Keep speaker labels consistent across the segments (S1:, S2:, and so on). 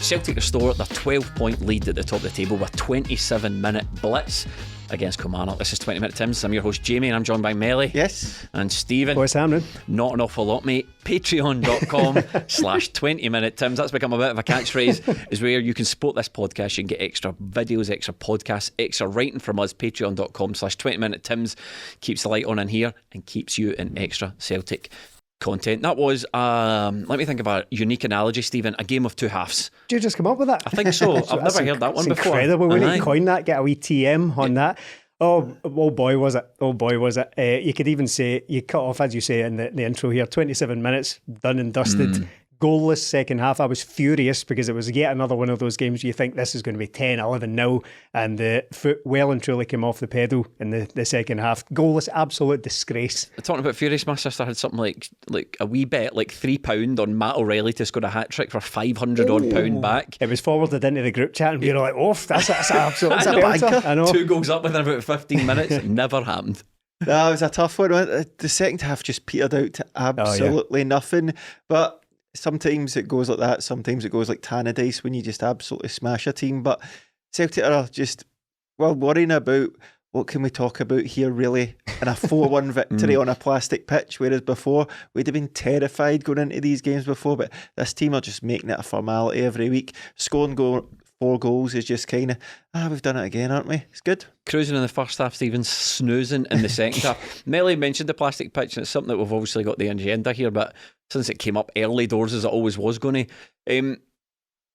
S1: Celtic restore their 12-point lead at the top of the table with 27-minute blitz against Kilmarnock. This is 20 Minute Tims. I'm your host Jamie and I'm joined by Melly.
S2: Yes.
S1: And Stephen.
S3: What's happening?
S1: Not an awful lot, mate. Patreon.com/20 Minute Tims. That's become a bit of a catchphrase. Is where you can support this podcast. You can get extra videos, extra podcasts, extra writing from us. Patreon.com/20 Minute Tims keeps the light on in here and keeps you in extra Celtic content. That was let me think of a unique analogy, Stephen. A game of two halves.
S3: Did you just come up with that?
S1: I think so. I've never heard that one before.
S3: Incredible. We need to coin that, get a wee TM on that. Oh boy was it. You could even say, you cut off, as you say in the intro here, 27 minutes done and dusted. Goalless second half. I was furious because it was yet another one of those games where you think this is going to be 10-11-0 and the foot well and truly came off the pedal in the second half. Goalless, absolute disgrace.
S1: Talking about furious, my sister had something like a wee bet, like £3 on Matt O'Reilly to score a hat-trick for £500 odd pound back.
S3: It was forwarded into the group chat and we were like, oh, that's absolute belter. I know.
S1: 2 goals up within about 15 minutes. Never happened.
S2: That was a tough one. The second half just petered out to absolutely nothing. But sometimes it goes like that. Sometimes it goes like Tannadice when you just absolutely smash a team. But Celtic are just, worrying about what can we talk about here really in a 4-1 victory on a plastic pitch, whereas before we'd have been terrified going into these games before. But this team are just making it a formality every week. Scoring 4 goals is just kind of, we've done it again, aren't we? It's good.
S1: Cruising in the first half, Stephen, snoozing in the second half. Melly mentioned the plastic pitch, and it's something that we've obviously got the agenda here, but since it came up early doors as it always was going to,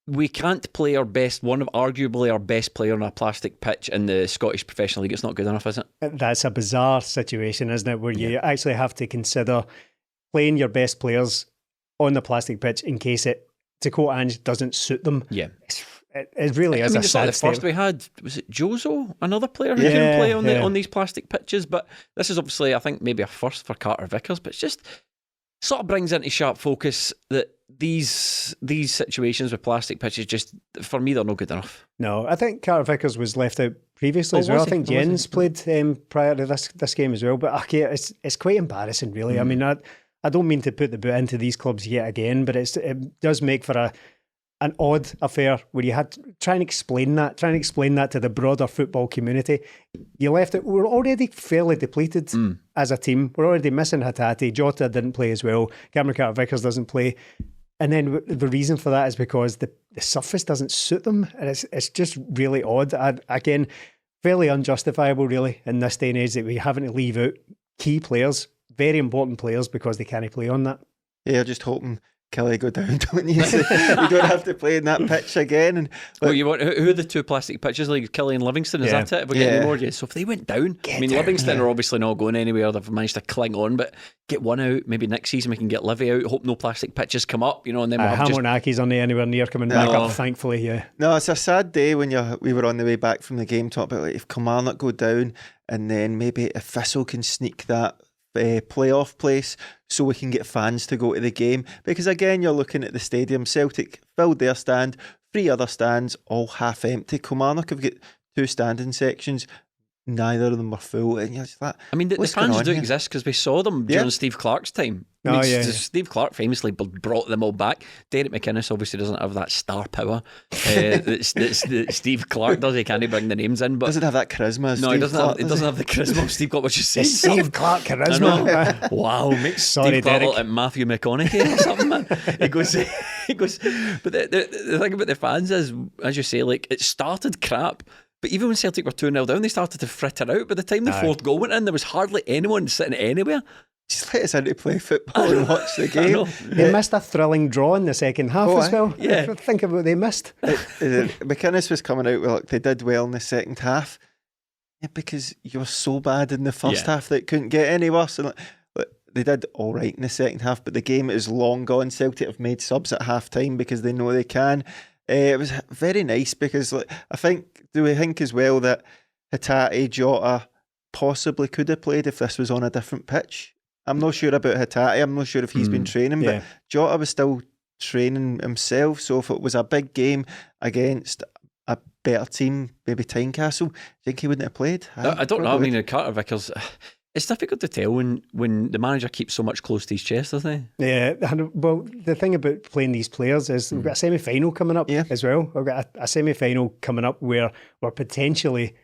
S1: we can't play our best, one of arguably our best player on a plastic pitch in the Scottish Professional League. It's not good enough, is it?
S3: That's a bizarre situation, isn't it, where you actually have to consider playing your best players on the plastic pitch in case it, to quote Ange, doesn't suit them.
S1: Yeah.
S3: It really is.
S1: It's not the first we had. Was it Jozo, another player who can play on these plastic pitches? But this is obviously, I think, maybe a first for Carter Vickers. But it's just sort of brings into sharp focus that these situations with plastic pitches, just for me, they're not good enough.
S3: No, I think Carter Vickers was left out previously as well. I think Jens played prior to this game as well. But okay, it's quite embarrassing, really. I mean, I don't mean to put the boot into these clubs yet again, but it does make for an odd affair where you had to try and explain that to the broader football community. You left it. We're already fairly depleted as a team. We're already missing Hatate. Jota didn't play as well. Cameron Carter-Vickers doesn't play. And then the reason for that is because the surface doesn't suit them. And it's just really odd. Again, fairly unjustifiable really in this day and age that we having to leave out key players, very important players, because they can't play on that.
S2: Yeah, just hoping Killie go down, don't you? So we don't have to play in that pitch again. And
S1: who are the 2 plastic pitches? Like Killie and Livingston, is that it? Have we got any more? Yeah. So if they went down, Livingston are obviously not going anywhere. They've managed to cling on, but get one out. Maybe next season we can get Livy out. Hope no plastic pitches come up, and then we'll have
S3: Hamilton-Aki's on anywhere near coming back up, thankfully. Yeah.
S2: No, it's a sad day when we were on the way back from the game talking about if Kilmarnock go down, and then maybe if Thistle can sneak that playoff place so we can get fans to go to the game, because again you're looking at the stadium. Celtic filled their stand, 3 other stands all half empty. Kilmarnock have got 2 standing sections, neither of them were full, and you're just like,
S1: I mean, the fans do exist because we saw them during Steve Clarke's time. Steve Clarke famously brought them all back. Derek McInnes obviously doesn't have that star power that Steve Clarke does. He can't bring the names in, but
S2: doesn't have that charisma.
S1: No, he doesn't have the charisma of Steve Clarke. What you say,
S3: Steve Clarke charisma?
S1: Wow, makes Steve Clarke look like Matthew McConaughey or something, man. He goes. But the thing about the fans is, as you say, like, it started crap. But even when Celtic were 2-0 down, they started to fritter out. By the time the 4th goal went in, there was hardly anyone sitting anyway.
S2: Just let us in to play football and watch the game.
S3: They missed a thrilling draw in the second half as well.
S1: Yeah.
S3: Think about what they missed.
S2: McInnes was coming out with, they did well in the second half. Yeah, because you were so bad in the first half that it couldn't get any worse. And they did all right in the second half, but the game is long gone. Celtic have made subs at half time because they know they can. It was very nice because do we think as well that Hatate, Jota possibly could have played if this was on a different pitch? I'm not sure about Hatate. I'm not sure if he's been training, but Jota was still training himself. So if it was a big game against a better team, maybe Tynecastle, I think he wouldn't have played.
S1: I don't know. I mean, Carter Vickers, It's difficult to tell when the manager keeps so much close to his chest, doesn't he?
S3: Yeah, well, the thing about playing these players is we've got a semi-final coming up as well. We've got a semi-final coming up where we're potentially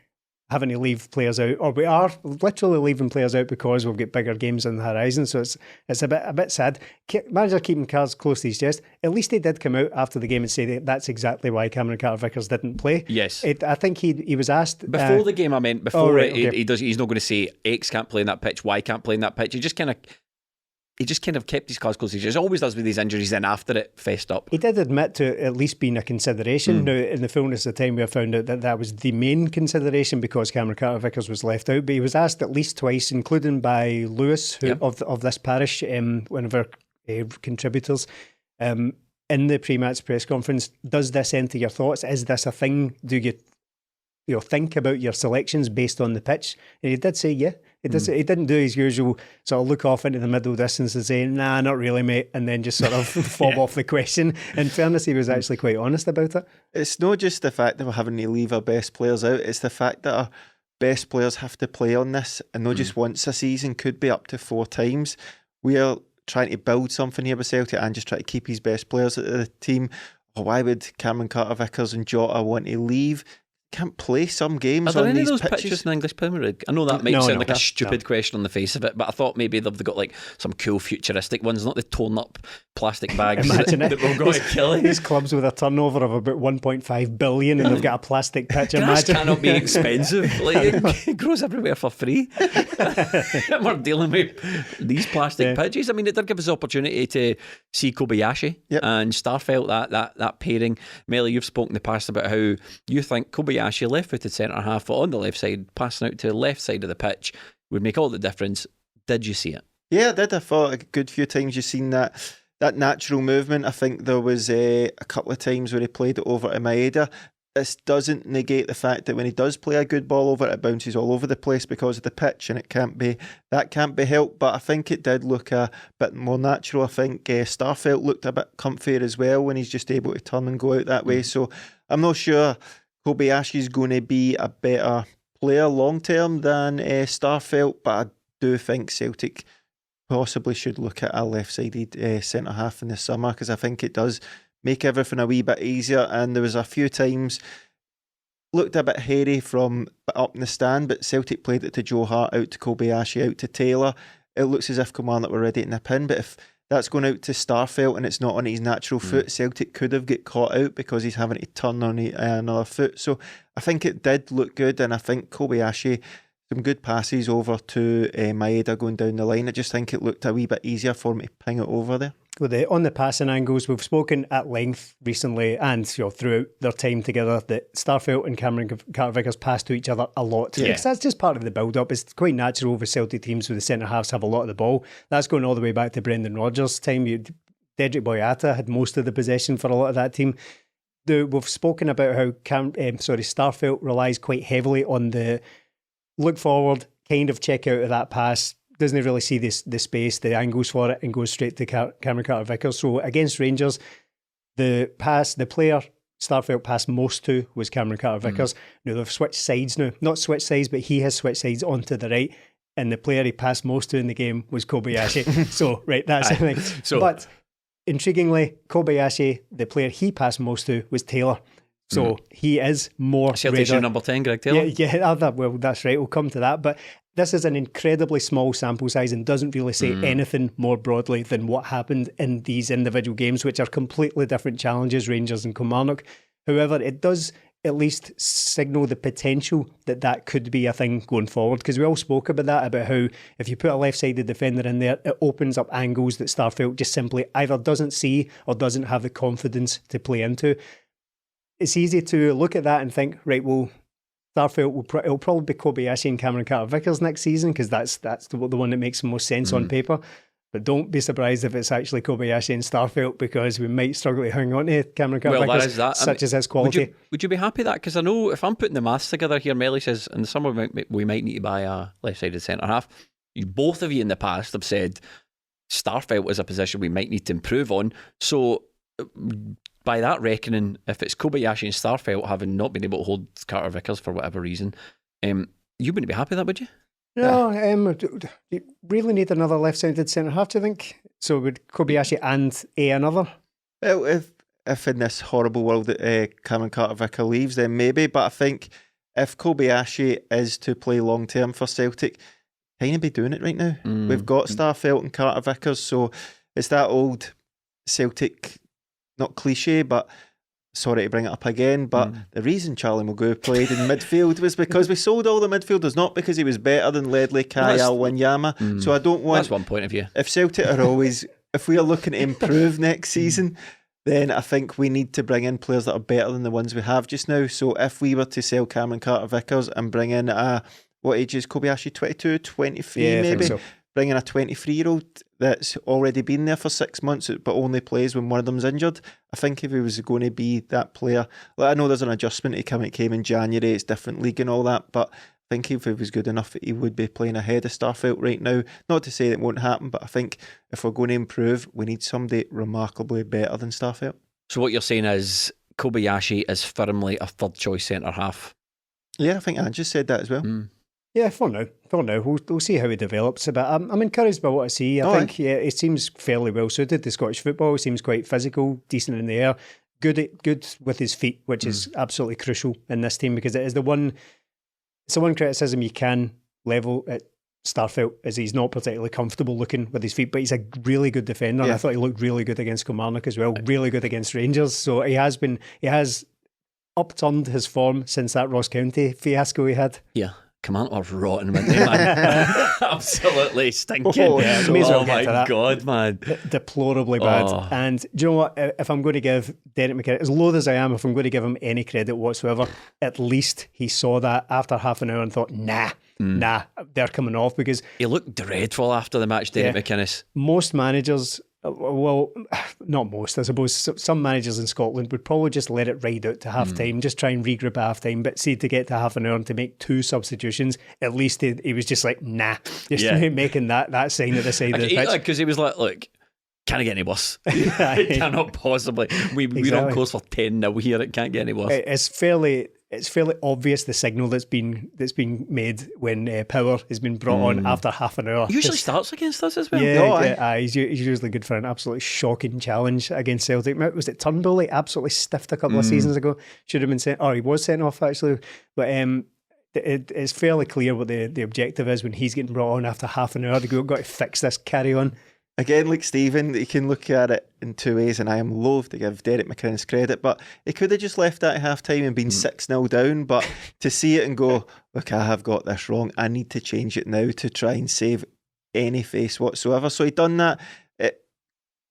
S3: having to leave players out, or we are literally leaving players out because we've got bigger games on the horizon. So it's a bit sad. Manager keeping cards close to his chest. At least he did come out after the game and say that's exactly why Cameron Carter-Vickers didn't play.
S1: Yes,
S3: I think he was asked
S1: before the game. I meant before he's not going to say X can't play in that pitch, Y can't play in that pitch. He just kind of kept his cards close to his chest. He always does with these injuries, and after it fessed up.
S3: He did admit to at least being a consideration. Now, in the fullness of time, we have found out that was the main consideration because Cameron Carter-Vickers was left out. But he was asked at least twice, including by Lewis of this parish, one of our contributors, in the pre-match press conference. Does this enter your thoughts? Is this a thing? Do you think about your selections based on the pitch? And he did say, yeah. He didn't do his usual sort of look off into the middle distance and say, nah, not really, mate, and then just sort of fob off the question. In fairness, he was actually quite honest about it.
S2: It's not just the fact that we're having to leave our best players out, it's the fact that our best players have to play on this, and not just once a season, could be up to 4 times. We are trying to build something here with Celtic and just try to keep his best players at the team. Why would Cameron Carter-Vickers and Jota want to leave? Can't play some games
S1: on
S2: these
S1: those
S2: pitches
S1: in the English Premier League? I know that might sound like a stupid question on the face of it, but I thought maybe they've got like some cool futuristic ones, not the torn up plastic bags that will go to Killie.
S3: These clubs with a turnover of about 1.5 billion and they've got a plastic pitch.
S1: Grass cannot be expensive. Like, it grows everywhere for free. We're dealing with these plastic pitches. I mean, it did give us the opportunity to see Kobayashi and Starfelt, that pairing. Melly, you've spoken in the past about how you think Kobayashi, left-footed centre-half on the left side, passing out to the left side of the pitch, would make all the difference. Did you see it?
S2: Yeah, I did. I thought a good few times you've seen that natural movement. I think there was a couple of times where he played it over to Maeda. This doesn't negate the fact that when he does play a good ball over it bounces all over the place because of the pitch, and that can't be helped. But I think it did look a bit more natural. I think Starfelt looked a bit comfier as well when he's just able to turn and go out that way. So I'm not sure Kobayashi's going to be a better player long term than Starfelt, but I do think Celtic possibly should look at a left-sided centre half in the summer, because I think it does make everything a wee bit easier. And there was a few times looked a bit hairy from up in the stand, but Celtic played it to Joe Hart, out to Kobayashi, out to Taylor. It looks as if Kilmarnock were ready to nip in, but if that's going out to Starfelt and it's not on his natural foot, Celtic could have got caught out because he's having to turn on another foot. So I think it did look good, and I think Kobayashi, some good passes over to Maeda going down the line. I just think it looked a wee bit easier for him to ping it over there.
S3: On the passing angles, we've spoken at length recently and throughout their time together that Starfelt and Cameron Carter-Vickers pass to each other a lot. Yeah. Because that's just part of the build-up. It's quite natural with Celtic teams where the centre-halves have a lot of the ball. That's going all the way back to Brendan Rodgers' time. Dedrick Boyata had most of the possession for a lot of that team. We've spoken about how Starfelt relies quite heavily on the look forward, kind of check out of that pass, doesn't really see the space, the angles for it, and goes straight to Cameron Carter-Vickers. So against Rangers, the player Starfelt passed most to was Cameron Carter-Vickers. Now they've switched sides now. Not switched sides, but he has switched sides onto the right, and the player he passed most to in the game was Kobayashi. So, right, that's the thing. But intriguingly, Kobayashi, the player he passed most to was Taylor. So he is more
S1: Celtic's your number 10, Greg Taylor.
S3: Well, that's right. We'll come to that. But this is an incredibly small sample size and doesn't really say anything more broadly than what happened in these individual games, which are completely different challenges, Rangers and Kilmarnock. However, it does at least signal the potential that could be a thing going forward, because we all spoke about that, about how if you put a left-sided defender in there, it opens up angles that Starfelt just simply either doesn't see or doesn't have the confidence to play into. It's easy to look at that and think, right, well, Starfelt it'll probably be Kobayashi and Cameron Carter-Vickers next season, because that's the one that makes the most sense on paper. But don't be surprised if it's actually Kobayashi and Starfelt, because we might struggle to hang on to Cameron Carter-Vickers, as his quality.
S1: Would you be happy with that? Because I know if I'm putting the maths together here, Melly says in the summer we might need to buy a left-sided centre-half. Both of you in the past have said Starfelt is a position we might need to improve on. So by that reckoning, if it's Kobayashi and Starfelt having not been able to hold Carter-Vickers for whatever reason, you wouldn't be happy with that, would you?
S3: No, do you really need another left-sided centre half, do you think? So would Kobayashi and another?
S2: Well, if in this horrible world that Cameron Carter-Vickers leaves, then maybe. But I think if Kobayashi is to play long-term for Celtic, kind of be doing it right now. We've got Starfelt and Carter-Vickers, so it's that old Celtic, not cliche, but sorry to bring it up again, but the reason Charlie Mulgrew played in midfield was because we sold all the midfielders, not because he was better than Ledley, Kyle, Wanyama. So I don't want...
S1: That's one point of view.
S2: If Celtic are always... if we are looking to improve next season, then I think we need to bring in players that are better than the ones we have just now. So if we were to sell Cameron Carter-Vickers and bring in what age is Kobayashi? 22, 23 maybe?
S3: I think so.
S2: Bring in a 23-year-old that's already been there for 6 months but only plays when one of them's injured. I think if he was going to be that player, like I know there's an adjustment, he came in January, it's different league and all that, but I think if he was good enough, he would be playing ahead of Starfelt right now. Not to say it won't happen, but I think if we're going to improve, we need somebody remarkably better than Starfelt. So
S1: what you're saying is Kobayashi is firmly a third choice centre half?
S2: Yeah, I think Ange just said that as well.
S3: Yeah, for now. We'll see how he develops. But I'm encouraged by what I see. I think he seems fairly well suited to Scottish football. He seems quite physical, decent in the air, good with his feet, which is absolutely crucial in this team, because it is the one criticism you can level at Starfelt is he's not particularly comfortable looking with his feet, but he's a really good defender. And I thought he looked really good against Kilmarnock as well, really good against Rangers. So he has upturned his form since that Ross County fiasco he had.
S1: Yeah. Kilmarnock were rotten, weren't they, man? Absolutely stinking. My God, man.
S3: Deplorably bad. And do you know what? If I'm going to give Derek McInnes, as loath as I am, if I'm going to give him any credit whatsoever, at least he saw that after half an hour and thought, nah, they're coming off, because
S1: he looked dreadful after the match, Derek McInnes.
S3: Most managers, well, not most, I suppose some managers in Scotland would probably just let it ride out to half time, just try and regroup at half time, but see, to get to half an hour and to make 2 substitutions, at least he was just like, nah, just making that sign at the side of the pitch.
S1: Because he was like, look, can't get any worse. It cannot possibly. We're on course for 10-0 here, it can't get any worse. It's fairly obvious the signal that's been made when Power has been brought on after half an hour. He usually starts against us as well.
S3: He's usually good for an absolutely shocking challenge against Celtic. Was it Turnbull? He absolutely stiffed a couple of seasons ago. Should have been sent. Or he was sent off actually. But it's fairly clear what the objective is when he's getting brought on after half an hour. They've got to fix this, carry on.
S2: Again, like Stephen, you can look at it in 2 ways, and I am loath to give Derek McInnes credit, but he could have just left that at half time and been 6-0 down. But to see it and go, look, I have got this wrong, I need to change it now to try and save any face whatsoever. So he done that.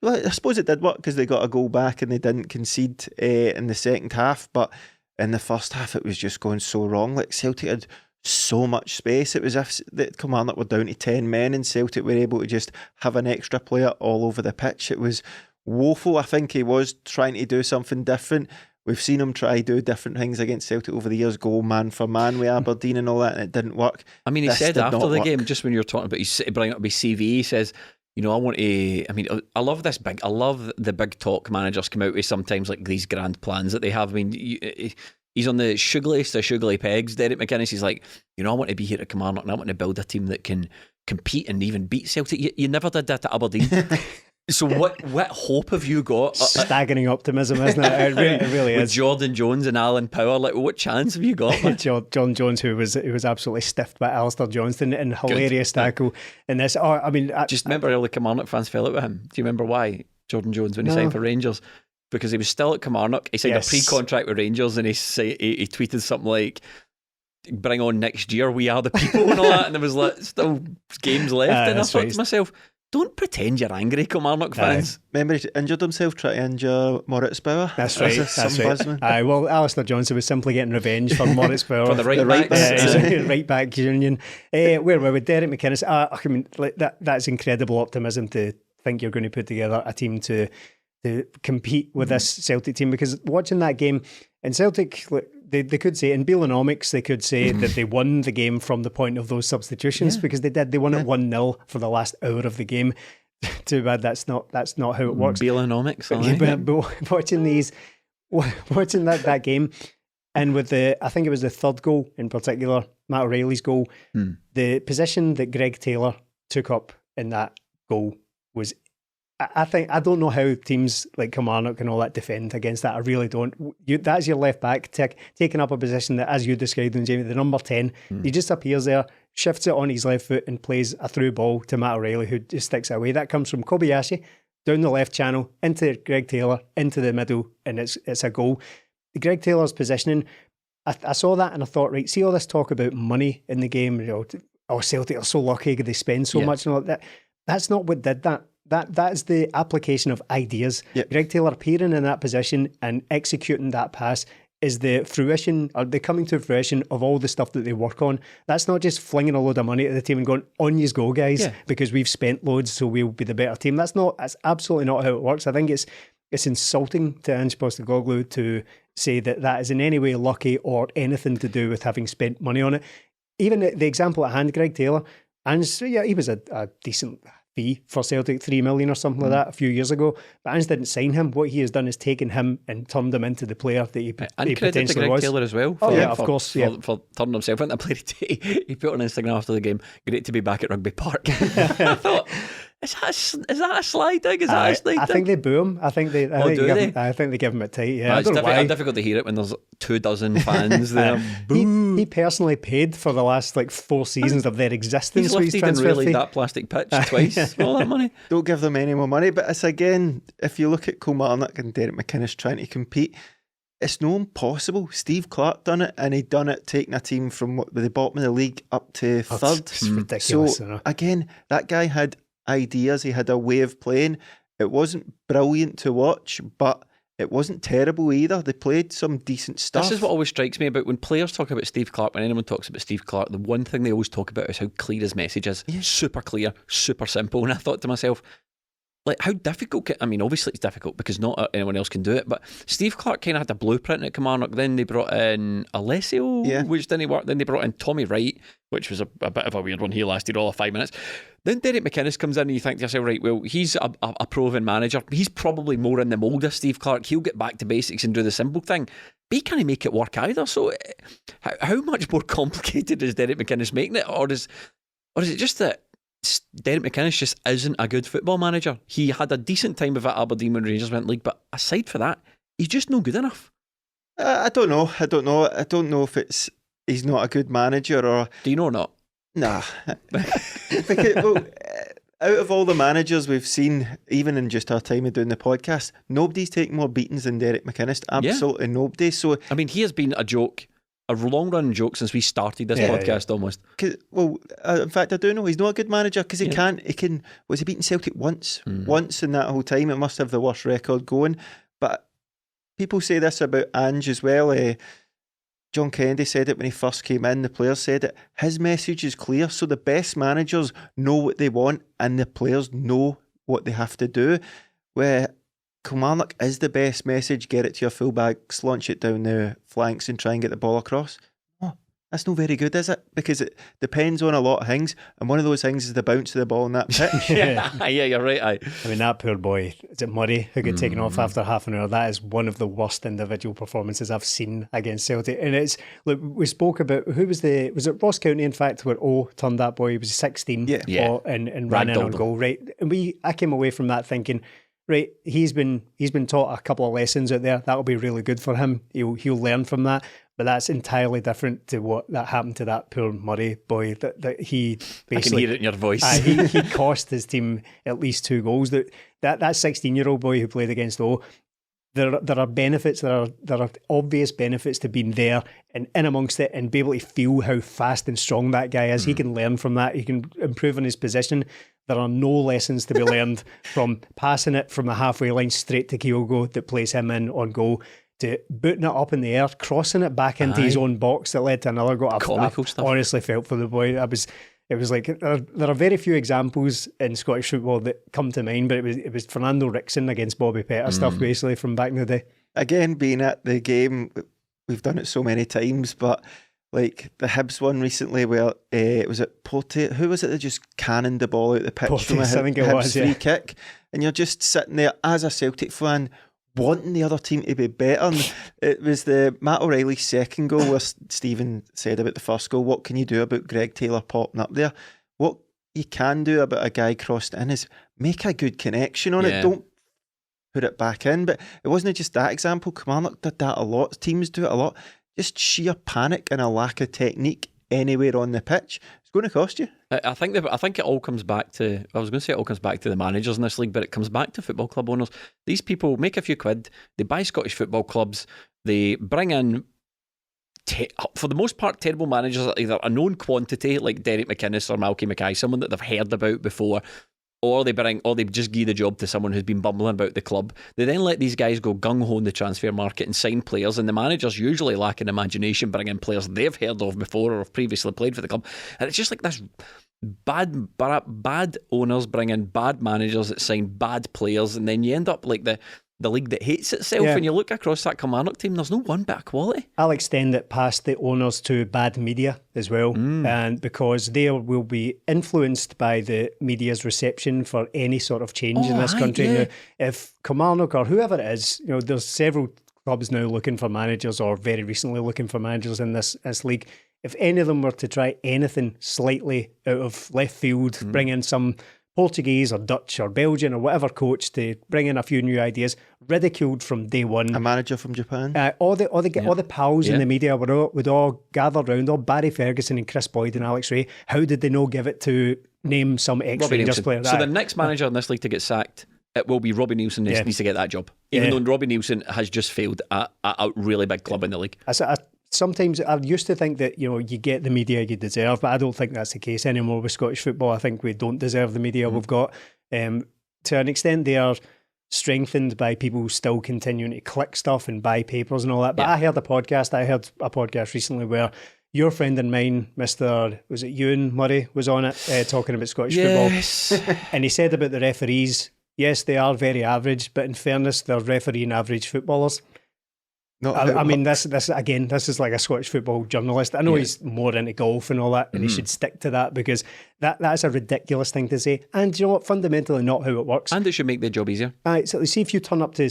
S2: Well, I suppose it did work because they got a goal back and they didn't concede in the second half. But in the first half, it was just going so wrong. Like Celtic had so much space. It was as if Kilmarnock were down to 10 men and Celtic were able to just have an extra player all over the pitch. It was woeful. I think he was trying to do something different. We've seen him try to do different things against Celtic over the years, go man for man with Aberdeen and all that, and it didn't work.
S1: I mean, he said after the game, just when you were talking about, he bring up his CV, he says, I love I love the big talk managers come out with sometimes, like these grand plans that they have. I mean, he's on the sugarliest of sugary pegs, Derek McInnes. He's like, I want to be here at Kilmarnock and I want to build a team that can compete and even beat Celtic. You never did that at Aberdeen. So what hope have you got?
S3: Staggering optimism, isn't it? It really is.
S1: With Jordan Jones and Alan Power, like, what chance have you got?
S3: John Jones, who was absolutely stiffed by Alistair Johnston in hilarious tackle in this.
S1: Just remember all the Kilmarnock fans fell out with him. Do you remember why? Jordan Jones, when he signed for Rangers? Because he was still at Kilmarnock. He signed a pre-contract with Rangers, and he tweeted something like, bring on next year, we are the people, and all that, and there was like still games left, and I thought to myself, don't pretend you're angry, Kilmarnock fans.
S2: Remember, he injured himself trying to injure Moritz Bauer.
S3: That's right. Well, Alistair Johnson was simply getting revenge for Moritz Bauer.
S1: For the right back.
S3: Right back union. Where were we? Derek McInnes. I mean, like that's incredible optimism to think you're going to put together a team to compete with this Celtic team, because watching that game, and Celtic, they could say in Bailonomics, they could say that they won the game from the point of those substitutions, because they did. They won it 1-0 for the last hour of the game. Too bad that's not how it works.
S1: Bailonomics,
S3: but watching that game, and with I think it was the third goal in particular, Matt O'Reilly's goal. The position that Greg Taylor took up in that goal was, I don't know how teams like Kilmarnock and all that defend against that. I really don't. That's your left back taking up a position that, as you described them, Jamie, the number 10, he just appears there, shifts it on his left foot and plays a through ball to Matt O'Reilly, who just sticks it away. That comes from Kobayashi down the left channel into Greg Taylor into the middle, and it's a goal. Greg Taylor's positioning, I saw that and I thought, right, see all this talk about money in the game, Celtic are so lucky they spend so much and all that. That's not what did that. That is the application of ideas. Yep. Greg Taylor appearing in that position and executing that pass is the fruition, or the coming to fruition of all the stuff that they work on. That's not just flinging a load of money at the team and going, on yous go, guys, because we've spent loads, so we'll be the better team. That's absolutely not how it works. I think it's insulting to Ange Postecoglou to say that is in any way lucky or anything to do with having spent money on it. Even the example at hand, Greg Taylor, Ange, he was a decent fee for Celtic, 3 million or something like that a few years ago, but Ange didn't sign him. What he has done is taken him and turned him into the player that he potentially
S1: to Greg
S3: was.
S1: Taylor as well. For turning himself into a player today. He put on Instagram after the game, great to be back at Rugby Park. I thought, is that a slide dig? Is that a slide dig?
S3: I think they boo him. I think they give him a tight. Yeah,
S1: it's difficult to hear it when there's 24 fans there.
S3: He personally paid for the last 4 seasons of their existence.
S1: He's lifted and really that plastic pitch twice. All that money.
S2: Don't give them any more money. But it's again, if you look at Kilmarnock and Derek McInnes trying to compete, it's no impossible. Steve Clarke done it, and he done it taking a team from the bottom of the league up to third.
S3: It's ridiculous.
S2: So again, that guy had ideas. He had a way of playing. It wasn't brilliant to watch, but it wasn't terrible either. They played some decent stuff.
S1: This is what always strikes me about when players talk about Steve Clarke. When anyone talks about Steve Clarke, the one thing they always talk about is how clear his message is. Super clear, super simple. And I thought to myself, how difficult obviously it's difficult because not anyone else can do it, but Steve Clarke kind of had a blueprint at Kilmarnock. Then they brought in Alessio, which didn't work. Then they brought in Tommy Wright, which was a bit of a weird one. He lasted all of 5 minutes. Then Derek McInnes comes in and you think to yourself, right, well, he's a proven manager. He's probably more in the mould of Steve Clarke. He'll get back to basics and do the simple thing. But he can't make it work either. So how much more complicated is Derek McInnes making it? Or is it just that Derek McInnes just isn't a good football manager? He had a decent time with at Aberdeen when Rangers went league, but aside for that, he's just no good enough.
S2: I don't know. I don't know if he's not a good manager or...
S1: Do you know or not?
S2: Nah. Because, out of all the managers we've seen, even in just our time of doing the podcast, nobody's taken more beatings than Derek McInnes. Absolutely nobody. So
S1: he has been a joke. A long-running joke since we started this podcast, almost.
S2: In fact, I do know he's not a good manager because he can. Was he beaten Celtic once? Once in that whole time. It must have the worst record going. But people say this about Ange as well. John Kennedy said it when he first came in. The players said it. His message is clear. So the best managers know what they want, and the players know what they have to do. Where Kilmarnock is the best message. Get it to your fullbacks, launch it down the flanks and try and get the ball across. Oh, that's not very good, is it? Because it depends on a lot of things, and one of those things is the bounce of the ball in that pitch.
S1: Yeah, you're right.
S3: I mean, that poor boy, is it Murray, who got taken off after half an hour? That is one of the worst individual performances I've seen against Celtic. And it's, look, we spoke about, was it Ross County, in fact, where turned that boy? He was 16 and ran in on goal, right? And I came away from that thinking, right, he's been taught a couple of lessons out there. That'll be really good for him. He'll learn from that. But that's entirely different to what that happened to that poor Murray boy. That he basically,
S1: I can hear it in your voice.
S3: He cost his team at least 2 goals. That 16-year-old boy who played against O, there are benefits. There are obvious benefits to being there and in amongst it and be able to feel how fast and strong that guy is. He can learn from that. He can improve on his position. There are no lessons to be learned from passing it from the halfway line straight to Kyogo that plays him in on goal, to booting it up in the air, crossing it back into his own box that led to another goal. I honestly felt for the boy. It was like there are very few examples in Scottish football that come to mind, but it was Fernando Rickson against Bobby Pettit stuff basically from back in the day. Again,
S2: being at the game, we've done it so many times, but like the Hibs one recently where it was at Porte, who was it that just cannoned the ball out the pitch from a Hibs free kick, and you're just sitting there as a Celtic fan wanting the other team to be better. And it was the Matt O'Reilly's second goal where Stephen said about the first goal, what can you do about Greg Taylor popping up there? What you can do about a guy crossed in is make a good connection on it. Don't put it back in. But it wasn't just that example. Kilmarnock did that a lot. Teams do it a lot. Just sheer panic and a lack of technique anywhere on the pitch. It's going to cost you.
S1: I think it all comes back to, I was going to say it all comes back to the managers in this league, but it comes back to football club owners. These people make a few quid, they buy Scottish football clubs, they bring in, for the most part, terrible managers, either a known quantity like Derek McInnes or Malky Mackay, someone that they've heard about before, or they just give the job to someone who's been bumbling about the club. They then let these guys go gung-ho in the transfer market and sign players, and the managers usually lack an imagination, bring in players they've heard of before or have previously played for the club. And it's just like this bad owners bring in bad managers that sign bad players, and then you end up like the league that hates itself. And you look across that Kilmarnock team, there's no one bit of quality.
S3: I'll extend it past the owners to bad media as well, and because they will be influenced by the media's reception for any sort of change in this country. Now, if Kilmarnock or whoever it is, there's several clubs now looking for managers or very recently looking for managers in this league. If any of them were to try anything slightly out of left field, bring in some Portuguese or Dutch or Belgian or whatever coach to bring in a few new ideas, ridiculed from day one.
S2: A manager from Japan.
S3: All the pals in the media would all gather round, all Barry Ferguson and Chris Boyd and Alex Rae. How did they not give it to name some ex-Rangers player?
S1: So the next manager in this league to get sacked, it will be Robbie Neilson needs to get that job. Even though Robbie Neilson has just failed at a really big club in the league.
S3: Sometimes I used to think that you get the media you deserve, but I don't think that's the case anymore with Scottish football. I think we don't deserve the media we've got. To an extent, they are strengthened by people still continuing to click stuff and buy papers and all that. But I heard a podcast recently where your friend and mine, Mr. was it Ewan Murray, was on it talking about Scottish football, and he said about the referees. Yes, they are very average, but in fairness, they're refereeing average footballers. I mean, this is like a Scottish football journalist. I know he's more into golf and all that, and he should stick to that, because that's a ridiculous thing to say. And you know what? Fundamentally, not how it works.
S1: And it should make their job easier.
S3: Right. So see if you turn up to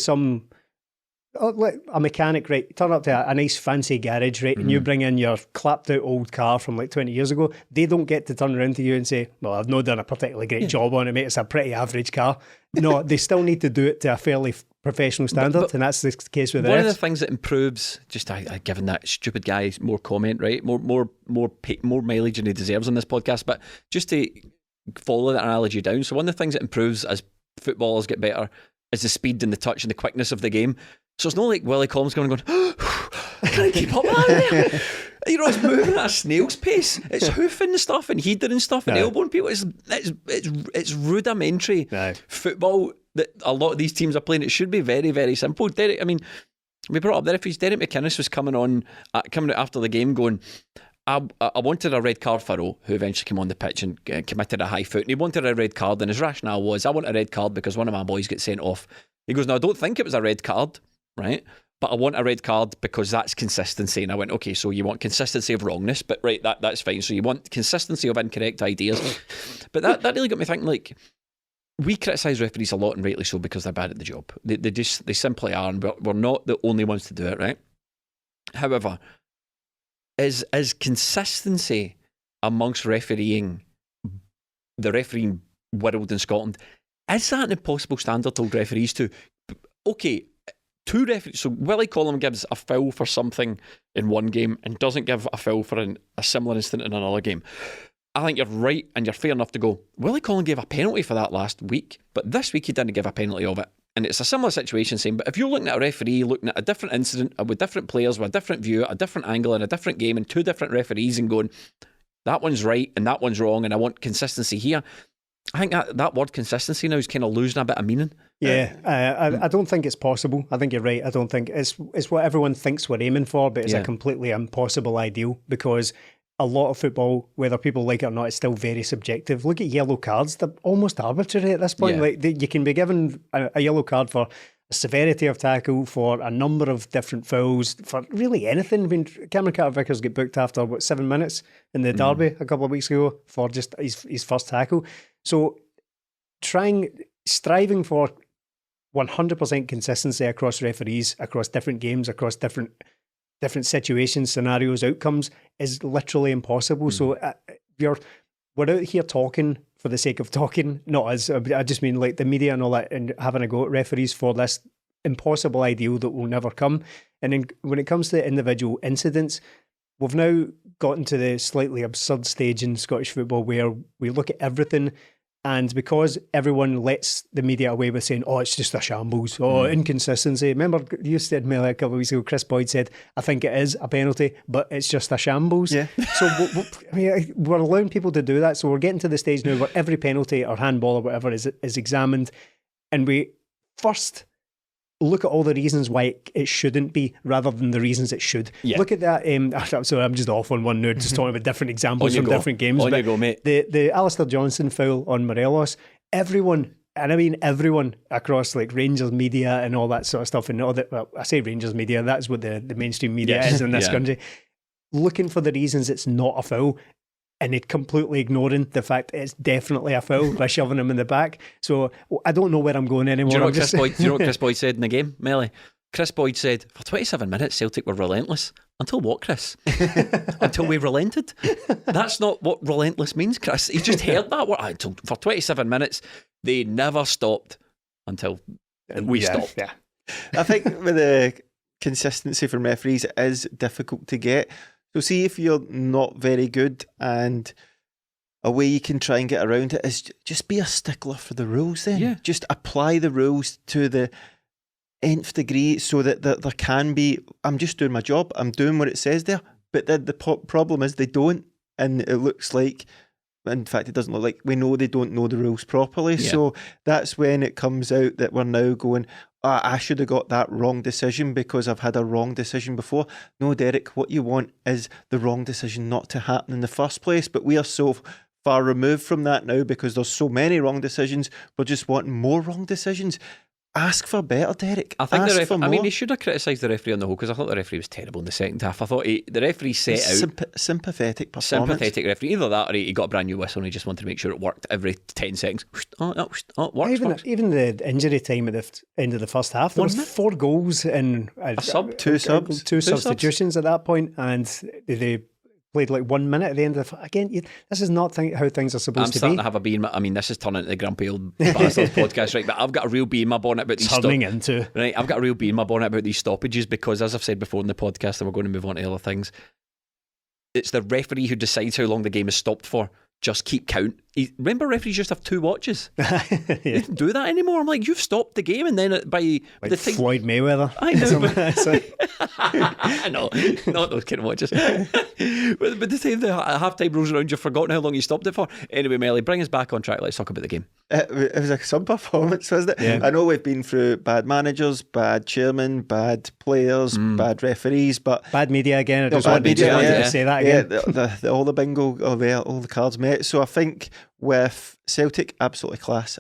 S3: a mechanic, right? Turn up to a nice fancy garage, right? And you bring in your clapped out old car from like 20 years ago. They don't get to turn around to you and say, "Well, I've not done a particularly great job on it, mate. It's a pretty average car." No, they still need to do it to a fairly professional standard, and that's the case with
S1: one of the things that improves, just giving that stupid guy more comment, right? More mileage than he deserves on this podcast, but just to follow that analogy down. So one of the things that improves as footballers get better is the speed and the touch and the quickness of the game. So it's not like Willie Collins going, can I keep up with that? It's moving at a snail's pace. It's hoofing and stuff and heading and stuff and elbowing people. It's rudimentary football that a lot of these teams are playing. It should be very, very simple. We brought up the referees. Derek McInnes was coming out after the game going, I wanted a red card for O, who eventually came on the pitch and committed a high foot, and he wanted a red card, and his rationale was, I want a red card because one of my boys gets sent off. He goes, no, I don't think it was a red card, right? But I want a red card because that's consistency. And I went, okay, so you want consistency of wrongness, but right, that's fine. So you want consistency of incorrect ideas. But that really got me thinking, like, we criticise referees a lot, and rightly so, because they're bad at the job. They simply are, and we're not the only ones to do it, right? However, is consistency amongst the refereeing world in Scotland, is that an impossible standard to hold referees to? Okay, two referees. So Willie Collum gives a foul for something in one game and doesn't give a foul for a similar incident in another game. I think you're right and you're fair enough to go, Willie Collum gave a penalty for that last week, but this week he didn't give a penalty of it. And it's a similar situation saying, but if you're looking at a referee, looking at a different incident with different players, with a different view, a different angle in a different game and two different referees and going, that one's right and that one's wrong and I want consistency here. I think that word consistency now is kind of losing a bit of meaning.
S3: Yeah, I don't think it's possible. I think you're right. I don't think it's what everyone thinks we're aiming for, but it's a completely impossible ideal, because a lot of football, whether people like it or not, is still very subjective. Look at yellow cards. They're almost arbitrary at this point. You can be given a yellow card for a severity of tackle, for a number of different fouls, for really anything. I mean, Cameron Carter-Vickers get booked after 7 minutes in the derby a couple of weeks ago for just his first tackle. So striving for 100% consistency across referees, across different games, across different situations, scenarios, outcomes is literally impossible. So we're out here talking for the sake of talking, not as I just mean like the media and all that, and having a go at referees for this impossible ideal that will never come. And then when it comes to individual incidents, we've now gotten to the slightly absurd stage in Scottish football where we look at everything, and because everyone lets the media away with saying, oh, it's just a shambles, inconsistency. Remember, you said, Mel, a couple of weeks ago, Chris Boyd said, I think it is a penalty, but it's just a shambles. Yeah. So we're allowing people to do that. So we're getting to the stage now where every penalty or handball or whatever is examined, and we first look at all the reasons why it shouldn't be rather than the reasons it should. Yeah. Look at that. So I'm just off on one now, just talking about different examples from different games.
S1: On you go, mate.
S3: The Alistair Johnson foul on Morelos, everyone, and I mean everyone across like Rangers media and all that sort of stuff, and all that, well, I say Rangers media, that's what the mainstream media is in this country, looking for the reasons it's not a foul. And it completely ignoring the fact it's definitely a foul by shoving him in the back. So I don't know where I'm going anymore.
S1: Do you know what Chris Boyd said in the game, Melly? Chris Boyd said, for 27 minutes, Celtic were relentless. Until what, Chris? Until we relented? That's not what relentless means, Chris. He just heard that word. For 27 minutes, they never stopped until we stopped.
S2: Yeah. I think with the consistency from referees, it is difficult to get. So see if you're not very good, and a way you can try and get around it is just be a stickler for the rules then. Yeah. Just apply the rules to the nth degree so that there can be, I'm just doing my job, I'm doing what it says there. But the problem is they don't, and it looks like, in fact it doesn't look like, we know they don't know the rules properly. Yeah. So that's when it comes out that we're now going, I should have got that wrong decision because I've had a wrong decision before. No, Derek, what you want is the wrong decision not to happen in the first place. But we are so far removed from that now because there's so many wrong decisions. We're just wanting more wrong decisions. Ask for better, Derek.
S1: I think he should have criticised the referee on the whole, because I thought the referee was terrible in the second half. I thought the referee set out
S2: sympathetic performance.
S1: Sympathetic referee. Either that or he got a brand new whistle and he just wanted to make sure it worked every 10 seconds. Works.
S3: Even the injury time at the end of the first half, there was 4 goals and
S2: two
S3: substitutions at that point, and they played like 1 minute at the end of the... Again, this is not how things are supposed to be.
S1: I'm starting to have a bee in my... I mean, this is turning into the grumpy old bastards podcast, right? But I've got a real bee in my bonnet about these... Right, I've got a real bee in my bonnet about these stoppages because, as I've said before in the podcast, and we're going to move on to other things, it's the referee who decides how long the game is stopped for. Just keep count. Remember, referees used to have 2 watches. They don't do that anymore. I'm like, you've stopped the game, and then by
S3: like the time Floyd Mayweather.
S1: I know, not those kind of watches. But by the time the half-time rolls around, you've forgotten how long you stopped it for. Anyway, Melly, bring us back on track. Let's talk about the game.
S2: It was some performance, wasn't it? Yeah. I know we've been through bad managers, bad chairmen, bad players, bad referees, but
S3: bad media again. I just wanted to say that again.
S2: All the bingo, all the cards met. So I think with Celtic, absolutely class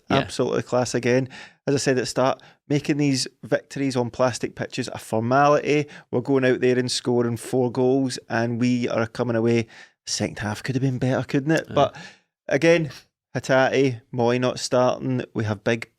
S2: again. As I said at the start, making these victories on plastic pitches a formality. We're going out there and scoring 4 goals, and we are coming away. Second half could have been better, couldn't it? But again, Hatate, Moy not starting. We have big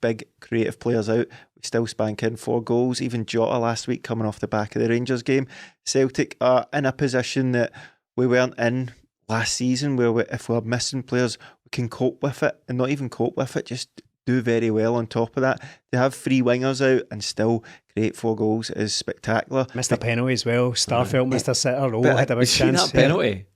S2: creative players out. We still spank in 4 goals. Even Jota last week coming off the back of the Rangers game. Celtic are in a position that we weren't in last season, where if we're missing players, we can cope with it, and not even cope with it, just do very well on top of that. To have 3 wingers out and still create 4 goals is spectacular.
S3: Missed a penalty as well. Starfelt missed a sitter. Had a big chance.
S1: That penalty.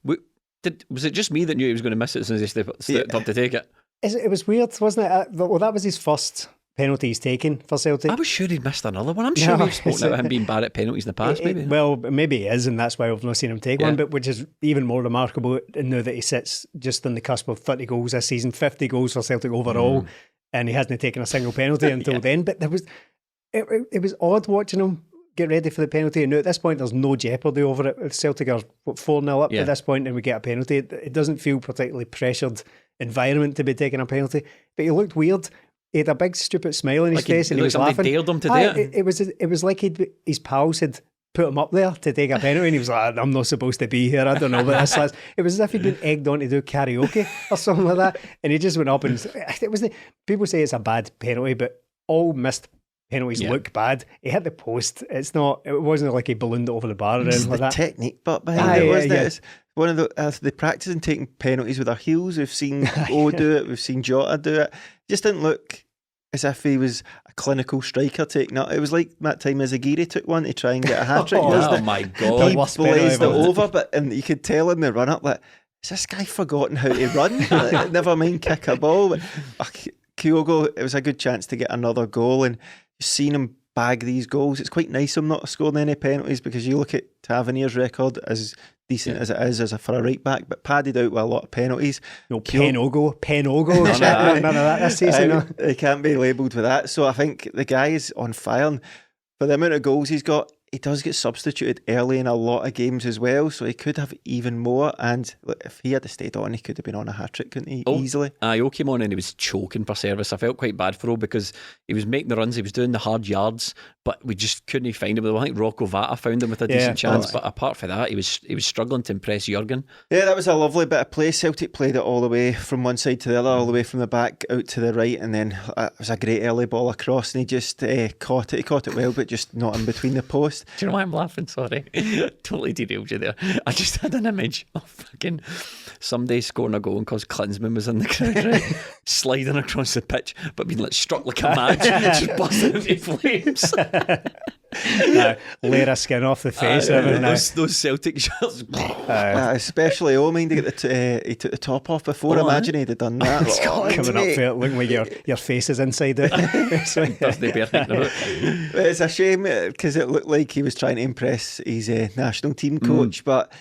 S1: Was it just me that knew he was going to miss it as soon as he stepped up to take it?
S3: It was weird, wasn't it? Well, that was his first penalty he's taken for Celtic.
S1: I was sure he'd missed another one. I'm sure we've spoken about him being bad at penalties in the past.
S3: Maybe he is, and that's why we've not seen him take one, but which is even more remarkable now that he sits just on the cusp of 30 goals this season, 50 goals for Celtic overall, and he hasn't taken a single penalty until then. But it was odd watching him get ready for the penalty, and now at this point there's no jeopardy over it. If Celtic are 4-0 up at this point and we get a penalty, it doesn't feel particularly pressured environment to be taking a penalty. But he looked weird. He had a big stupid smile on his face, and he was laughing.
S1: Dared him to do it.
S3: It was like his pals had put him up there to take a penalty, and he was like, I'm not supposed to be here, I don't know what this is. It was as if he'd been egged on to do karaoke or something like that, and he just went up, and people say it's a bad penalty, but all missed penalties look bad. He hit the post. It wasn't like he ballooned it over the bar or anything like that.
S2: Technique, but behind it, wasn't it? It's one of the practicing taking penalties with their heels. We've seen O do it. We've seen Jota do it. Just didn't look as if he was a clinical striker taking it. It was like that time Azagiri took one to try and get a hat-trick, wasn't it?
S1: Oh my God.
S2: He blazed it over, and you could tell in the run-up that, has this guy forgotten how to run? Like, never mind kick a ball. But, Kyogo, it was a good chance to get another goal, and you've seen him bag these goals. It's quite nice him not scoring any penalties, because you look at Tavernier's record, as decent as it is for a right back, but padded out with a lot of penalties.
S3: No, Penogo. None of that this season.
S2: He can't be labelled with that. So I think the guy is on fire, and for the amount of goals he's got, he does get substituted early in a lot of games as well, so he could have even more. And look, if he had stayed on, he could have been on a hat-trick, couldn't he? Easily.
S1: O came on and he was choking for service. I felt quite bad for him, because he was making the runs, he was doing the hard yards, but we just couldn't find him. I think ROCO VATA found him with a decent chance, but apart from that, he was struggling to impress Jurgen.
S2: Yeah, that was a lovely bit of play. Celtic played it all the way from one side to the other, all the way from the back out to the right, and then it was a great early ball across, and he just caught it. He caught it well, but just not in between the post.
S1: Do you know why I'm laughing? Sorry. Totally derailed you there. I just had an image of fucking somebody scoring a goal and because Klinsmann was in the crowd, right? Sliding across the pitch, but being struck like a match, just busting into flames.
S2: Layer of skin off the face.
S1: Those Celtic shirts.
S2: Especially mind he took the top off before. Imagine he'd have done that.
S3: Coming up for it, looking like your face is inside out.
S2: It's a shame, because it looked like he was trying to impress his national team coach, but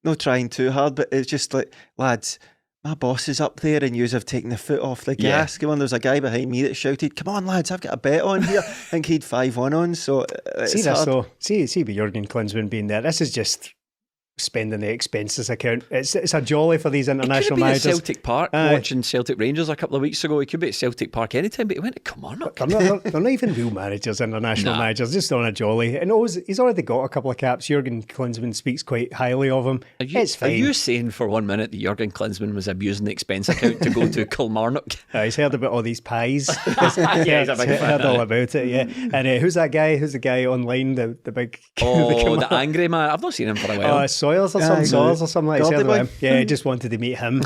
S2: not trying too hard. But it's just like, lads, my boss is up there and yous have taken the foot off the gas. Come on, there's a guy behind me that shouted, come on lads, I've got a bet on here. I think he'd 5-1 on, so it's
S3: see
S2: hard.
S3: This though, see with Jurgen Klinsmann being there, this is just spending the expenses account. It's a jolly for these international managers.
S1: He could be at Celtic Park watching Celtic Rangers a couple of weeks ago. He could be at Celtic Park anytime, but he went to Kilmarnock.
S3: They're not even real managers, international managers, just on a jolly. And he's already got a couple of caps. Jurgen Klinsmann speaks quite highly of him. It's fine.
S1: Are you saying for 1 minute that Jurgen Klinsmann was abusing the expense account to go to Kilmarnock?
S3: He's heard about all these pies. He's heard all about it, yeah. And who's that guy? Who's the guy online? The big...
S1: the angry man. I've not seen him for a while.
S3: Soils or something like that. Yeah, I just wanted to meet him.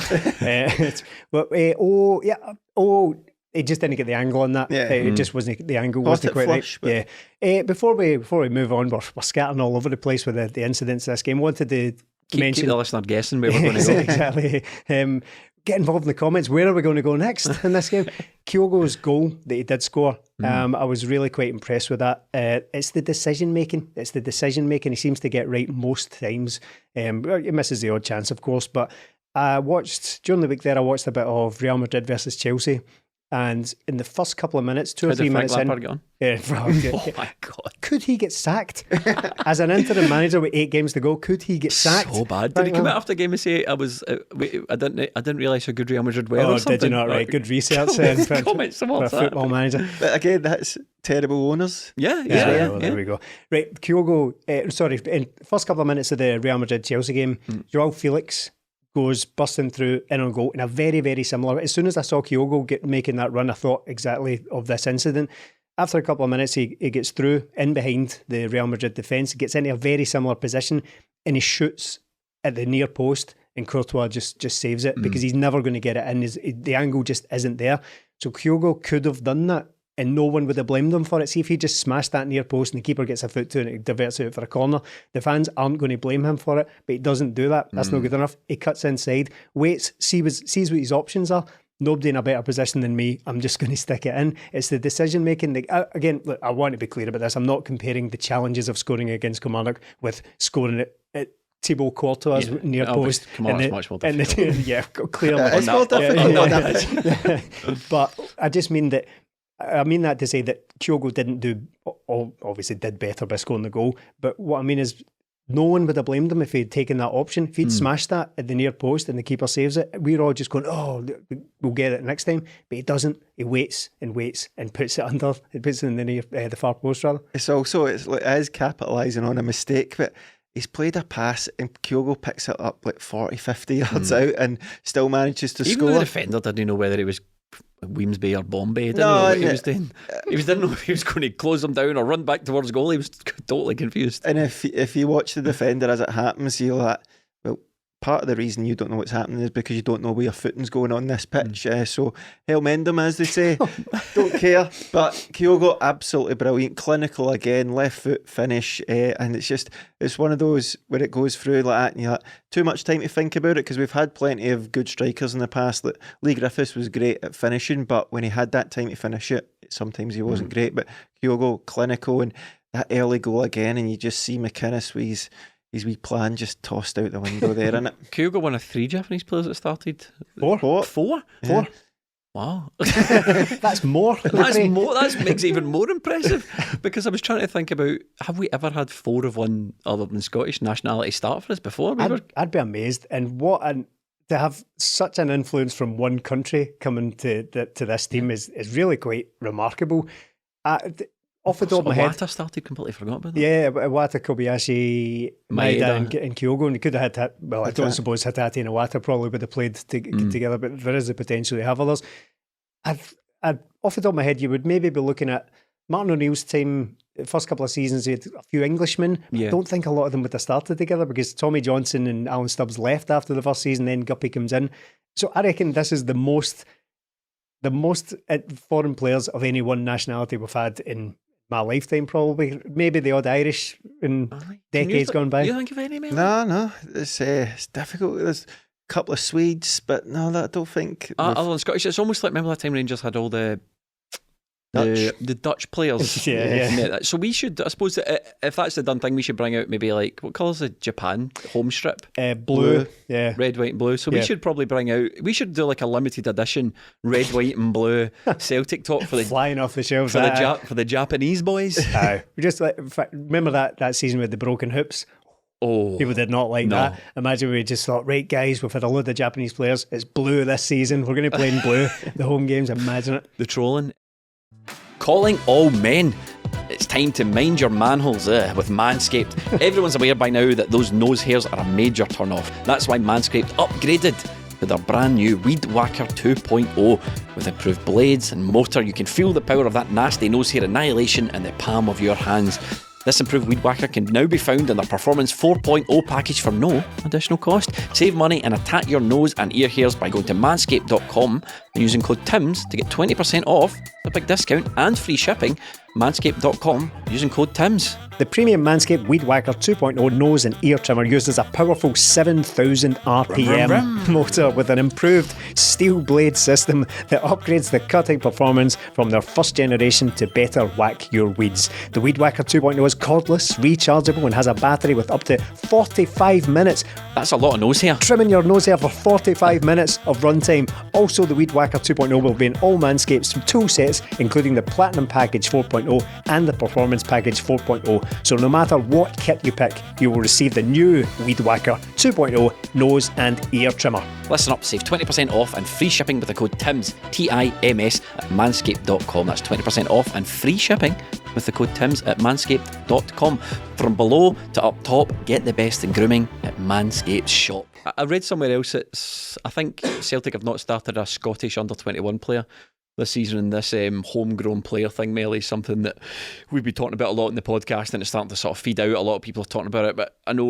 S3: He just didn't get the angle on that. It just wasn't, the angle wasn't quite
S2: flush,
S3: right. Before we move on, we're scattering all over the place with the incidents of this game. Wanted to mention...
S1: Keep the listener guessing where we're going to go.
S3: Exactly. Get involved in the comments. Where are we going to go next in this game? Kyogo's goal that he did score, I was really quite impressed with that. It's the decision making. He seems to get right most times. He misses the odd chance, of course, but I watched, during the week there, I watched a bit of Real Madrid versus Chelsea. And in the first couple of minutes, 2 or 3 minutes in,
S1: oh my God,
S3: could he get sacked as an interim manager with 8 games to go? Could he get sacked?
S1: So bad. Did he come out after the game and say, I didn't realise how good Real Madrid were?
S3: Oh, did you not? Right, good research.
S1: Comments for
S3: a football manager.
S2: But again, that's terrible owners.
S1: Yeah.
S3: There we go. Right, Kyogo. In first couple of minutes of the Real Madrid Chelsea game, Joao Felix goes busting through in on goal in a very, very similar... As soon as I saw Kyogo making that run, I thought exactly of this incident. After a couple of minutes, he gets through in behind the Real Madrid defence, gets into a very similar position, and he shoots at the near post, and Courtois just saves it because he's never going to get it in. The angle just isn't there. So Kyogo could have done that, and no one would have blamed him for it. See, if he just smashed that near post and the keeper gets a foot to it and it diverts it out for a corner, the fans aren't going to blame him for it, but he doesn't do that. That's not good enough. He cuts inside, waits, sees what his options are. Nobody in a better position than me. I'm just going to stick it in. It's the decision making. Again, look, I want to be clear about this. I'm not comparing the challenges of scoring against Kilmarnock with scoring at Thibaut Courtois' near post.
S1: Kilmarnock's much more difficult.
S3: Clearly.
S2: It's more difficult.
S3: But I just mean that. I mean that to say that Kyogo obviously did better by scoring the goal, but what I mean is no one would have blamed him if he'd taken that option. If he'd smashed that at the near post and the keeper saves it, we're all just going, we'll get it next time. But he doesn't. He waits and puts it under. He puts it in the far post rather.
S2: It's also, it is capitalising on a mistake, but he's played a pass and Kyogo picks it up like 40, 50 yards out and still manages to score.
S1: Even the defender didn't know whether he was Wemsby or Bombay. Didn't know what he was doing. Didn't know if he was going to close them down or run back towards goal. He was totally confused.
S2: And if you watch the defender as it happens, you're like, well, part of the reason you don't know what's happening is because you don't know where your footing's going on this pitch. So hell mend them, as they say. Don't care. But Kyogo, absolutely brilliant. Clinical again, left foot finish. And it's one of those where it goes through like that and you're like, too much time to think about it, because we've had plenty of good strikers in the past. Like Lee Griffiths was great at finishing, but when he had that time to finish it, sometimes he wasn't great. But Kyogo, clinical, and that early goal again, and you just see McInnes with his wee plan just tossed out the window there, innit?
S1: Kyogo one of 3 Japanese players that started.
S3: 4.
S1: 4?
S2: Yeah.
S1: Wow.
S3: That's more.
S1: That makes it even more impressive, because I was trying to think about, have we ever had 4 of one other than Scottish nationality start for us before?
S3: I'd be amazed. And to have such an influence from one country coming to this team is really quite remarkable. Off the top of my head,
S1: IWATA started, completely forgot about that.
S3: Yeah, IWATA, Kobayashi, Maeda and Kyogo, and he could have had, I don't suppose Hatate and IWATA probably would have played together, but there is the potential to have others. Off the top of my head, you would maybe be looking at Martin O'Neill's team. First couple of seasons, he had a few Englishmen. I don't think a lot of them would have started together, because Tommy Johnson and Alan Stubbs left after the first season, then Guppy comes in. So I reckon this is the most foreign players of any one nationality we've had in my lifetime, probably. Maybe the odd Irish in decades gone by.
S1: You think of any, maybe?
S2: No, it's difficult. There's a couple of Swedes, but no, I don't think.
S1: Other than Scottish, it's almost like, remember that time Rangers had all the Dutch players.
S3: yeah.
S1: So we should, I suppose, if that's the done thing, we should bring out maybe like, what colour's the Japan home strip?
S3: Blue. Yeah.
S1: Red, white and blue. So we should probably we should do like a limited edition red, white and blue Celtic top for the
S3: flying off the shelves
S1: for the Japanese boys.
S3: We just remember that season with the broken hoops.
S1: Oh,
S3: people did not like that. Imagine we just thought, right guys, we've had a load of Japanese players, it's blue this season, we're going to play in blue the home games. Imagine it.
S1: The trolling. Calling all men. It's time to mind your manholes with Manscaped. Everyone's aware by now that those nose hairs are a major turn off. That's why Manscaped upgraded with their brand new Weed Whacker 2.0. With improved blades and motor, you can feel the power of that nasty nose hair annihilation in the palm of your hands. This improved Weed Whacker can now be found in their Performance 4.0 package for no additional cost. Save money and attack your nose and ear hairs by going to manscaped.com and using code TIMS to get 20% off, a big discount and free shipping. Manscaped.com using code TIMS.
S3: The premium Manscaped Weed Whacker 2.0 nose and ear trimmer uses a powerful 7,000 RPM motor with an improved steel blade system that upgrades the cutting performance from their first generation to better whack your weeds. The Weed Whacker 2.0 is cordless, rechargeable and has a battery with up to 45 minutes.
S1: That's a lot of nose hair.
S3: Trimming your nose hair for 45 minutes of runtime. Also, the Weed Whacker 2.0 will be in all Manscaped's tool sets, including the Platinum Package 4.0 and the Performance Package 4.0. So no matter what kit you pick, you will receive the new Weed Whacker 2.0 nose and ear trimmer.
S1: Listen up, save 20% off and free shipping with the code TIMS, TIMS, at manscaped.com. That's 20% off and free shipping with the code TIMS at manscaped.com. From below to up top, get the best in grooming at Manscaped's shop. I read somewhere else I think Celtic have not started a Scottish under-21 player this season, in this homegrown player thing, Melly, something that we've been talking about a lot in the podcast, and it's starting to sort of feed out. A lot of people are talking about it, but I know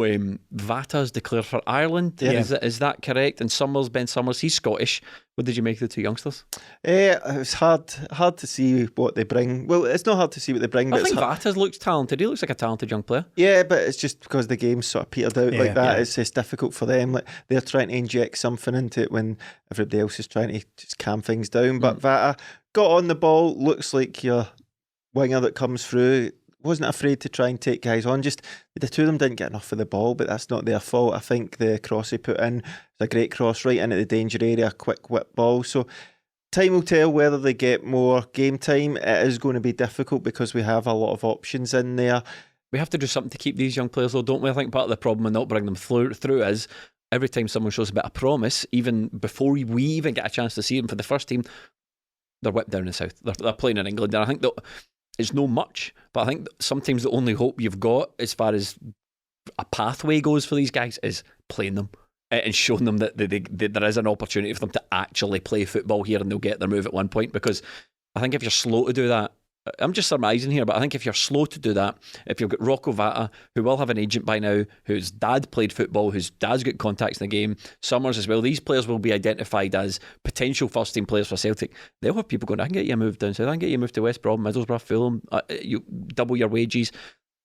S1: VATA's declared for Ireland.
S2: Yeah.
S1: Is that correct? And Ben Summers, he's Scottish. What did you make of the two youngsters?
S2: It was hard to see what they bring. Well, it's not hard to see what they bring, but
S1: I think VATA looks talented. He looks like a talented young player.
S2: Yeah, but it's just because the game sort of petered out like that.
S3: Yeah.
S2: It's difficult for them. Like they're trying to inject something into it when everybody else is trying to just calm things down. But VATA got on the ball. Looks like your winger that comes through. Wasn't afraid to try and take guys on. Just the two of them didn't get enough of the ball, but that's not their fault. I think the cross he put in was a great cross right into the danger area, a quick whip ball. So time will tell whether they get more game time. It is going to be difficult because we have a lot of options in there.
S1: We have to do something to keep these young players, though, don't we? I think part of the problem and not bring them through is every time someone shows a bit of promise, even before we even get a chance to see them for the first team, they're whipped down in the south. They're playing in England, and I think that it's no much, but I think sometimes the only hope you've got as far as a pathway goes for these guys is playing them. and shown them that there is an opportunity for them to actually play football here, and they'll get their move at one point. Because I think if you're slow to do that, I'm just surmising here, but I think if you're slow to do that, if you've got ROCO VATA, who will have an agent by now, whose dad played football, whose dad's got contacts in the game, Summers as well, these players will be identified as potential first team players for Celtic. They'll have people going, I can get you a move down south, I can get you a move to West Brom, Middlesbrough, Fulham, you double your wages.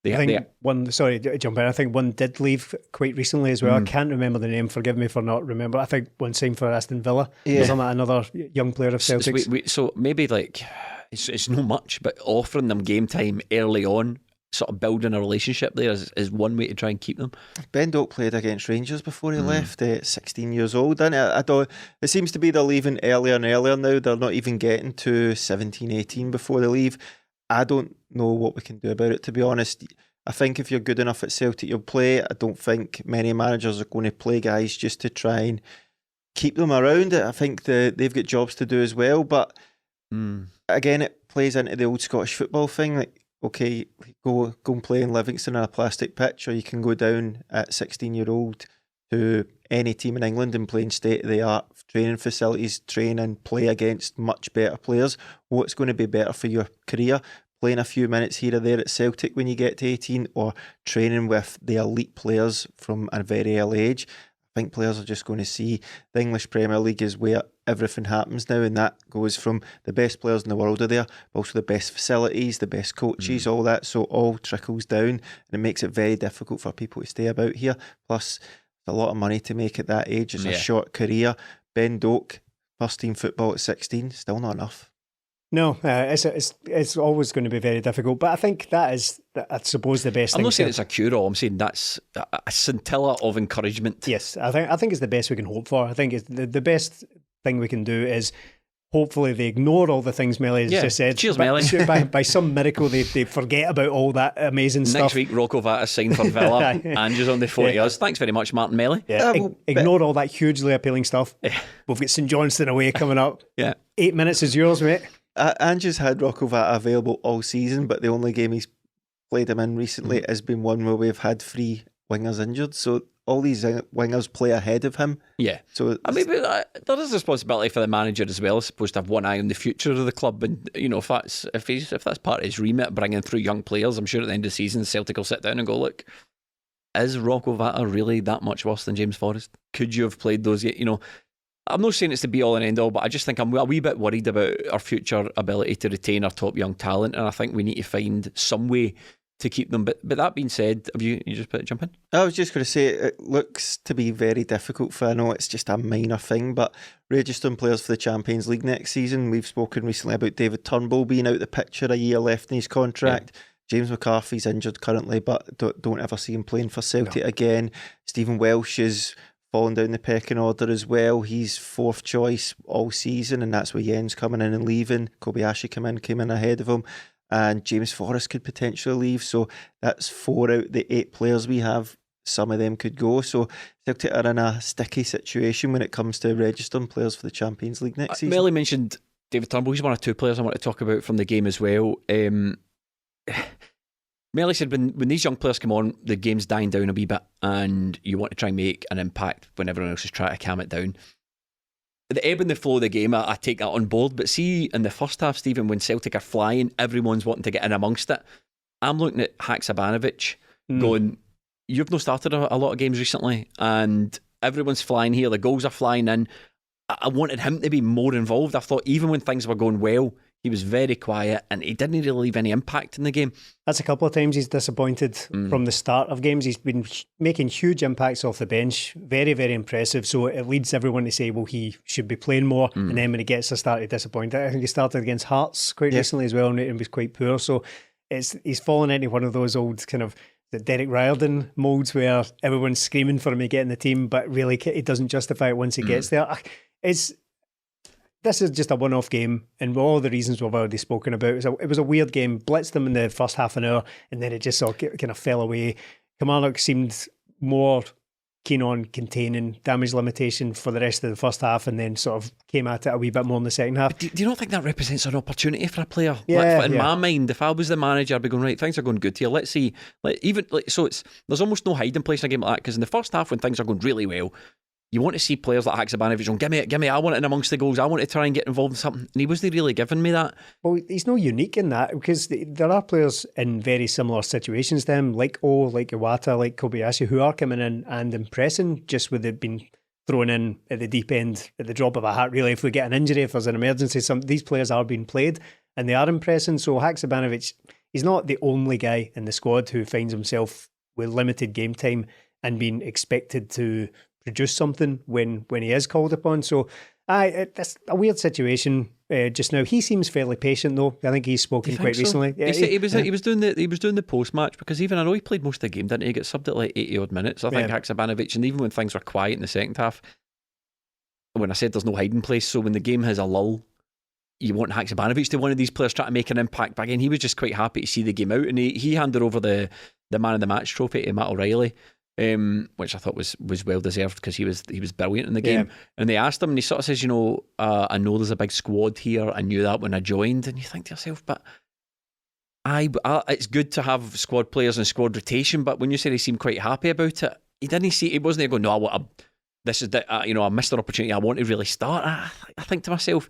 S3: Sorry to jump in, I think one did leave quite recently as well. I can't remember the name, forgive me for not remember. I think one signed for Aston Villa. Yeah. Wasn't that another young player of Celtic?
S1: So maybe like, it's not much, but offering them game time early on, sort of building a relationship there is one way to try and keep them.
S2: Ben Doak played against Rangers before he left at 16 years old, didn't it? It seems to be they're leaving earlier and earlier now. They're not even getting to 17, 18 before they leave. I don't know what we can do about it, to be honest. I think if you're good enough at Celtic, you'll play. I don't think many managers are going to play guys just to try and keep them around. I think they've got jobs to do as well, but again, it plays into the old Scottish football thing. Like, okay, go and play in Livingston on a plastic pitch, or you can go down at 16-year-old to any team in England and play in state-of-the-art training facilities, train and play against much better players. What's going to be better for your career? Playing a few minutes here or there at Celtic when you get to 18, or training with the elite players from a very early age? I think players are just going to see the English Premier League is where everything happens now, and that goes from the best players in the world are there, but also the best facilities, the best coaches, all that. So all trickles down, and it makes it very difficult for people to stay about here. Plus, a lot of money to make at that age. It's a short career. Ben Doak, first team football at 16, still not enough.
S3: No, it's always going to be very difficult. But I think that is, I suppose, the best thing.
S1: I'm not saying it's a cure-all. I'm saying that's a scintilla of encouragement.
S3: Yes, I think it's the best we can hope for. I think it's the best thing we can do is hopefully they ignore all the things Melly has just said.
S1: Cheers, Melly.
S3: By some miracle, they forget about all that amazing stuff.
S1: Next week, ROCO VATA signed for Villa. Ange's on the 40 us. Thanks very much, Martin Melly.
S3: Ignore all that hugely appealing stuff. We've got St Johnstone away coming up. 8 minutes is yours, mate.
S2: Ange's had ROCO VATA available all season, but the only game he's played him in recently has been one where we've had 3 wingers injured. So all these wingers play ahead of him. Yeah. So
S1: I mean, there is a responsibility for the manager as well, I suppose, to have one eye on the future of the club. And you know, if that's part of his remit, bringing through young players, I'm sure at the end of the season, Celtic will sit down and go, look, is ROCO VATA really that much worse than James Forrest? Could you have played those? You know, I'm not saying it's the be all and end all, but I just think I'm a wee bit worried about our future ability to retain our top young talent, and I think we need to find some way to keep them. But that being said, have you just jump in?
S2: I was just going to say, it looks to be very difficult for, I know it's just a minor thing, but registering players for the Champions League next season. We've spoken recently about David Turnbull being out the picture, a year left in his contract. James McCarthy's injured currently, but don't ever see him playing for Celtic again. Stephen Welsh is falling down the pecking order as well. He's 4th choice all season, and that's where Jens coming in and leaving. Kobayashi came in ahead of him, and James Forrest could potentially leave. So that's 4 out of the 8 players we have. Some of them could go. So Celtic are in a sticky situation when it comes to registering players for the Champions League next season.
S1: Melly mentioned David Turnbull. He's one of 2 players I want to talk about from the game as well. Melly said when these young players come on, the game's dying down a wee bit and you want to try and make an impact when everyone else is trying to calm it down. The ebb and the flow of the game, I take that on board. But see, in the first half, Stephen, when Celtic are flying, everyone's wanting to get in amongst it. I'm looking at HAKSABANOVIC going, you've not started a lot of games recently and everyone's flying here. The goals are flying in. I wanted him to be more involved. I thought even when things were going well, he was very quiet and he didn't really leave any impact in the game.
S3: That's a couple of times he's disappointed from the start of games. He's been making huge impacts off the bench. Very, very impressive. So it leads everyone to say, well, he should be playing more. And then when he gets a start, he's disappointed. I think he started against Hearts quite recently as well and was quite poor. So he's fallen into one of those old kind of the Derek Riordan moulds where everyone's screaming for him to get in the team, but really he doesn't justify it once he gets there. This is just a one-off game, and all the reasons we've already spoken about. It was a weird game. Blitzed them in the first half an hour, and then it just sort of kind of fell away. KILMARNOCK seemed more keen on containing damage limitation for the rest of the first half, and then sort of came at it a wee bit more in the second half.
S1: Do you not think that represents an opportunity for a player? In my mind, if I was the manager, I'd be going, right, things are going good here. Let's see. There's almost no hiding place in a game like that, because in the first half when things are going really well, you want to see players like HAKSABANOVIC going, give me, I want it in amongst the goals, I want to try and get involved in something, and he wasn't really giving me that.
S3: Well, he's no unique in that, because there are players in very similar situations to him, like IWATA, like Kobayashi, who are coming in and impressing just with it being thrown in at the deep end at the drop of a hat. Really, if we get an injury, if there's an emergency, these players are being played and they are impressing. So HAKSABANOVIC, he's not the only guy in the squad who finds himself with limited game time and being expected to produce something when he is called upon. So it's a weird situation just now. He seems fairly patient though. I think he's spoken quite recently. Yeah,
S1: he was doing the post match, because even I know he played most of the game, didn't he? He got subbed at like 80 odd minutes, I think, HAKSABANOVIC, and even when things were quiet in the second half, when I said there's no hiding place, so when the game has a lull, you want HAKSABANOVIC to be one of these players trying to make an impact. But again, he was just quite happy to see the game out, and he handed over the man of the match trophy to Matt O'Reilly, which I thought was well deserved, because he was brilliant in the game. And they asked him, and he sort of says, I know there's a big squad here, I knew that when I joined. And you think to yourself, but it's good to have squad players and squad rotation, but when you said he seemed quite happy about it, he wasn't there going, no, I missed an opportunity, I want to really start. I think to myself,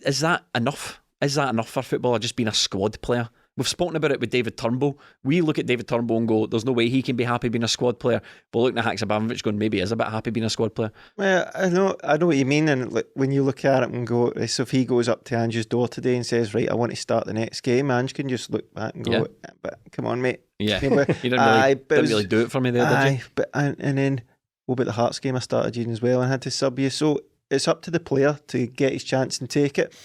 S1: is that enough? Is that enough for footballer, just being a squad player? We've spoken about it with David Turnbull. We look at David Turnbull and go, there's no way he can be happy being a squad player. But looking at HAKSABANOVIC going, maybe he is a bit happy being a squad player.
S2: Well, I know what you mean. And like, when you look at it and go, so if he goes up to Ange's door today and says, right, I want to start the next game, Ange can just look back and go, but come on, mate.
S1: Yeah, you didn't really do it for me there, did you?
S2: But and then, what about the Hearts game? I started you as well and had to sub you. So it's up to the player to get his chance and take it.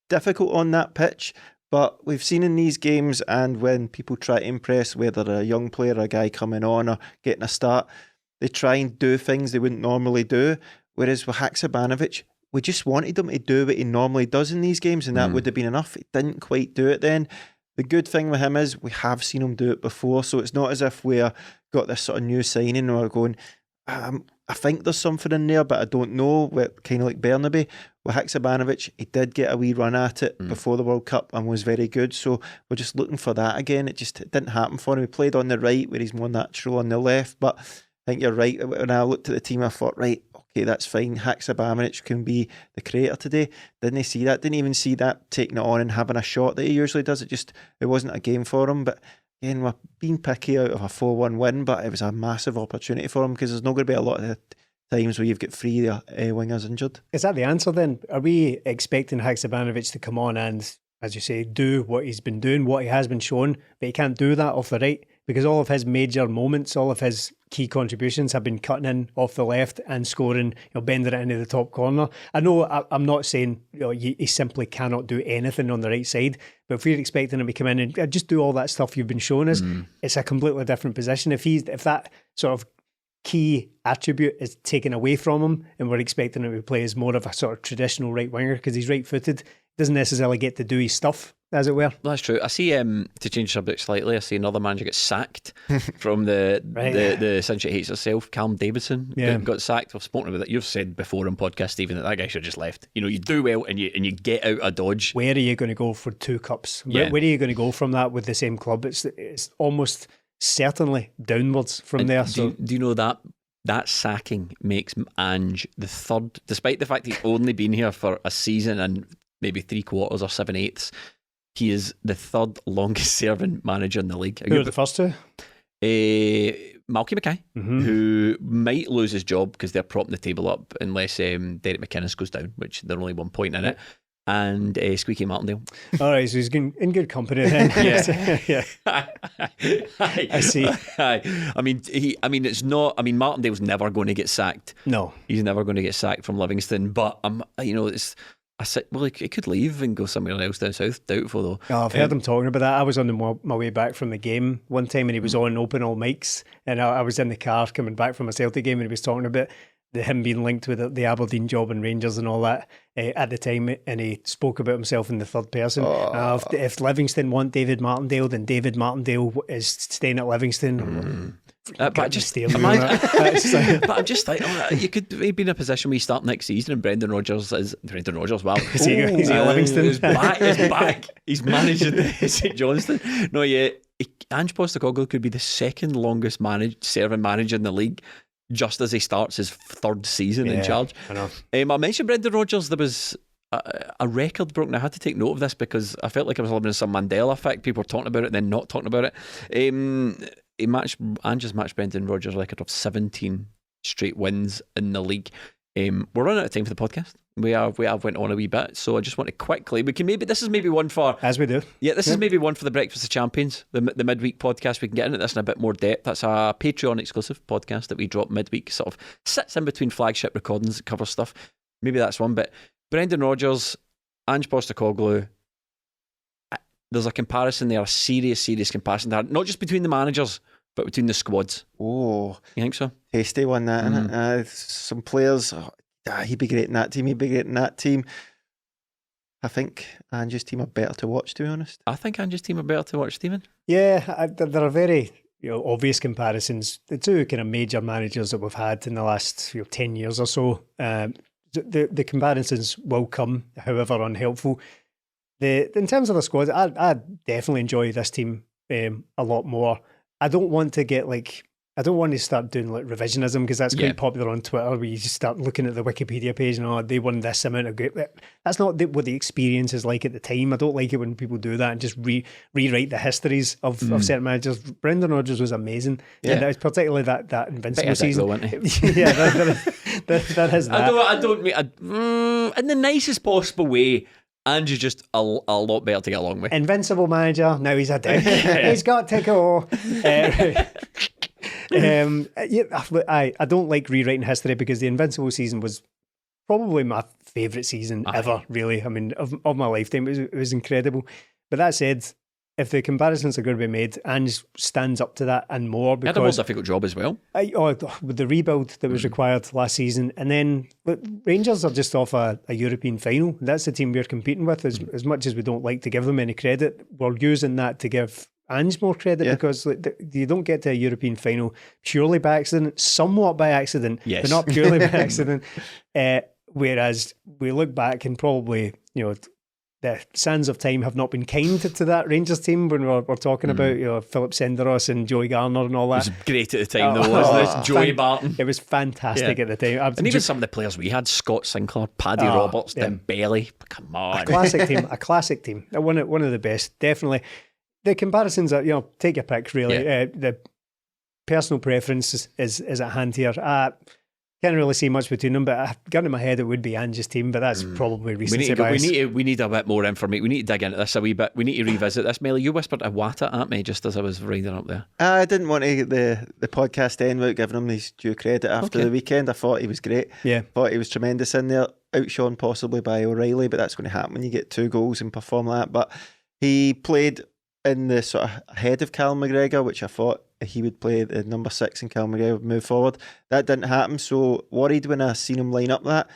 S2: Difficult on that pitch. But we've seen in these games, and when people try to impress, whether a young player or a guy coming on or getting a start, they try and do things they wouldn't normally do. Whereas with HAKSABANOVIC, we just wanted him to do what he normally does in these games, and that would have been enough. He didn't quite do it then. The good thing with him is we have seen him do it before, so it's not as if we're got this sort of new signing and we're going, I think there's something in there, but I don't know. Kind of like Bernabe. With HAKSABANOVIC, he did get a wee run at it before the World Cup and was very good. So we're just looking for that again. It didn't happen for him. He played on the right where he's more natural on the left. But I think you're right. When I looked at the team, I thought, right, okay, that's fine. HAKSABANOVIC can be the creator today. Didn't see that. Didn't even see that taking it on and having a shot that he usually does. It wasn't a game for him. But again, we're being picky out of a 4-1 win, but it was a massive opportunity for him, because there's not going to be a lot of times where you've got three wingers injured.
S3: Is that the answer then? Are we expecting HAKSABANOVIC to come on and, as you say, do what he's been doing, what he has been shown, but he can't do that off the right? Because all of his major moments, all of his key contributions have been cutting in off the left and scoring, bending it into the top corner. I know I'm not saying he simply cannot do anything on the right side, but if we're expecting him to come in and just do all that stuff you've been showing us, it's a completely different position. If that sort of key attribute is taken away from him and we're expecting him to play as more of a sort of traditional right winger, because he's right-footed, doesn't necessarily get to do his stuff, as it were.
S1: That's true. I see, to change subject slightly, I see another manager get sacked from the CINCH that hates herself, Callum Davidson, got sacked. I've spoken about that. You've said before on podcast, Stephen, that guy should have just left. You do well and you get out of Dodge.
S3: Where are you going to go for 2 cups? Where are you going to go from that with the same club? It's almost certainly downwards from there.
S1: Do you know that sacking makes Ange the third, despite the fact he's only been here for a season and maybe 3/4 or 7/8, he is the third longest serving manager in the league.
S3: Who are the first two?
S1: Malky Mackay, who might lose his job because they're propping the table up unless Derek McInnes goes down, which they're only 1 point in it. And Squeaky Martindale.
S3: All right, so he's in good company then. Yeah. I see.
S1: I mean, it's not. I mean, Martindale's never going to get sacked.
S3: No,
S1: he's never going to get sacked from Livingston. But it's. I said, well, he could leave and go somewhere else down south. Doubtful though.
S3: Oh, I've heard him talking about that. I was on my way back from the game one time, and he was on open all mics, and I was in the car coming back from a Celtic game, and he was talking about him being linked with the Aberdeen job and Rangers and all that at the time, and he spoke about himself in the third person. If Livingston want David Martindale, then David Martindale is staying at Livingston.
S1: But I'm just like, you could be in a position where you start next season and Brendan Rodgers. Wow,
S3: is he at Livingston?
S1: He's back. He's managing St Johnstone. No, yeah, Ange Postecoglou could be the second longest serving manager in the league. just as he starts his third season in charge.
S3: I know.
S1: I mentioned Brendan Rodgers. There was a record broken. I had to take note of this because I felt like I was living in some Mandela effect. People were talking about it and then not talking about it. Ange's matched Brendan Rodgers' record of 17 straight wins in the league. We're running out of time for the podcast. We have went on a wee bit, so I just want to quickly. This is maybe one for,
S3: as we do.
S1: Yeah, this is maybe one for the Breakfast of Champions, the midweek podcast. We can get into this in a bit more depth. That's a Patreon exclusive podcast that we drop midweek. Sort of sits in between flagship recordings that cover stuff. Maybe that's one. But Brendan Rodgers, Ange Postecoglou. There's a comparison there, a serious comparison there, not just between the managers, but between the squads.
S2: Oh,
S1: you think so?
S2: Tasty one, that, innit? Some players, he'd be great in that team, he'd be great in that team. I think Ange's team are better to watch, to be honest.
S1: I think Ange's team are better to watch, Stephen.
S3: Yeah, there are very obvious comparisons. The two kind of major managers that we've had in the last 10 years or so, the comparisons will come, however unhelpful. In terms of the squad, I definitely enjoy this team a lot more. I don't want to start doing like revisionism, because that's quite popular on Twitter, where you just start looking at the Wikipedia page and they won this amount of great. That's not what the experience is like at the time. I don't like it when people do that and just rewrite the histories of certain managers. Brendan Rodgers was amazing, and it was particularly that Invincible season. Yeah, that has that.
S1: I don't mean in the nicest possible way. Ange is just a lot better to get along with.
S3: Invincible manager, now he's a dick. He's got to go. I don't like rewriting history, because the Invincible season was probably my favourite season ever, really. I mean, of my lifetime. It was incredible. But that said, if the comparisons are going to be made, Ange stands up to that and more. Because
S1: he had a more difficult job as well.
S3: With the rebuild that was required last season. And then Rangers are just off a European final. That's the team we're competing with. As much as we don't like to give them any credit, we're using that to give Ange more credit, because you don't get to a European final purely by accident, somewhat by accident, but not purely by accident. Whereas we look back and probably, the sands of time have not been kind to that Rangers team when we're talking about Philip Senderos and Joey Garner and all that.
S1: It was great at the time, though, wasn't it? Joey Barton.
S3: It was fantastic at the time.
S1: And even some of the players we had, Scott Sinclair, Paddy Roberts, Dembele. Come on.
S3: A classic team. One of the best, definitely. The comparisons are, take your pick, really. The personal preference is at hand here. Can't really see much between them, but gun in my head it would be Ange's team, but that's probably recency bias.
S1: We need a bit more information. We need to dig into this a wee bit. We need to revisit this. Melly, you whispered IWATA at me just as I was reading up there.
S2: I didn't want to get the podcast end without giving him his due credit after the weekend. I thought he was great.
S3: Yeah.
S2: Thought he was tremendous in there. Outshone possibly by O'Reilly, but that's going to happen when you get 2 goals and perform like that. But he played in the sort of ahead of Callum McGregor, which I thought he would play the number 6 and Callum McGregor would move forward. That didn't happen, so worried when I seen him line up that.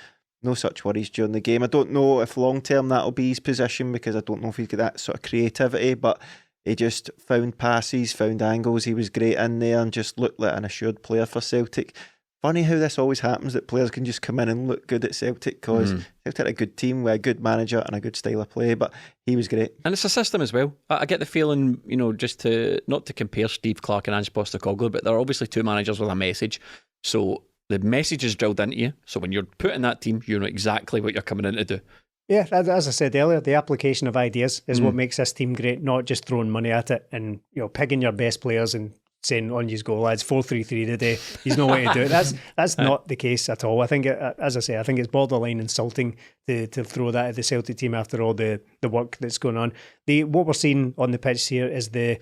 S2: No such worries during the game. I don't know if long term that'll be his position, because I don't know if he's got that sort of creativity, but he just found passes, found angles. He was great in there and just looked like an assured player for Celtic. Funny how this always happens, that players can just come in and look good at Celtic, because Celtic are a good team with a good manager and a good style of play, but he was great.
S1: And it's a system as well. I get the feeling, just not to compare Steve Clarke and Ange Postecoglou, but they're obviously 2 managers with a message. So the message is drilled into you. So when you're put in that team, you know exactly what you're coming in to do.
S3: Yeah, as I said earlier, the application of ideas is what makes this team great, not just throwing money at it and picking your best players and saying, on you go, lads, 4-3-3 today. He's no way to do it. That's not the case at all. I think, as I say, I think it's borderline insulting to throw that at the Celtic team after all the work that's going on. What we're seeing on the pitch here is the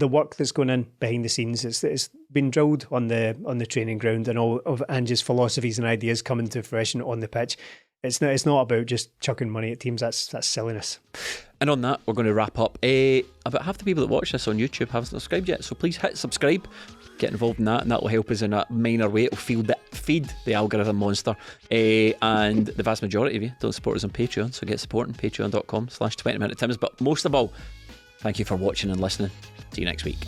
S3: work that's going in behind the scenes. It's been drilled on the training ground, and all of Ange's philosophies and ideas coming to fruition on the pitch. It's not about just chucking money at teams. That's silliness.
S1: And on that, we're going to wrap up. About half the people that watch this on YouTube haven't subscribed yet, so please hit subscribe, get involved in that, and that will help us in a minor way. It'll feed the algorithm monster. And the vast majority of you don't support us on Patreon, so get supporting patreon.com/20minuteTims. But most of all, thank you for watching and listening. See you next week.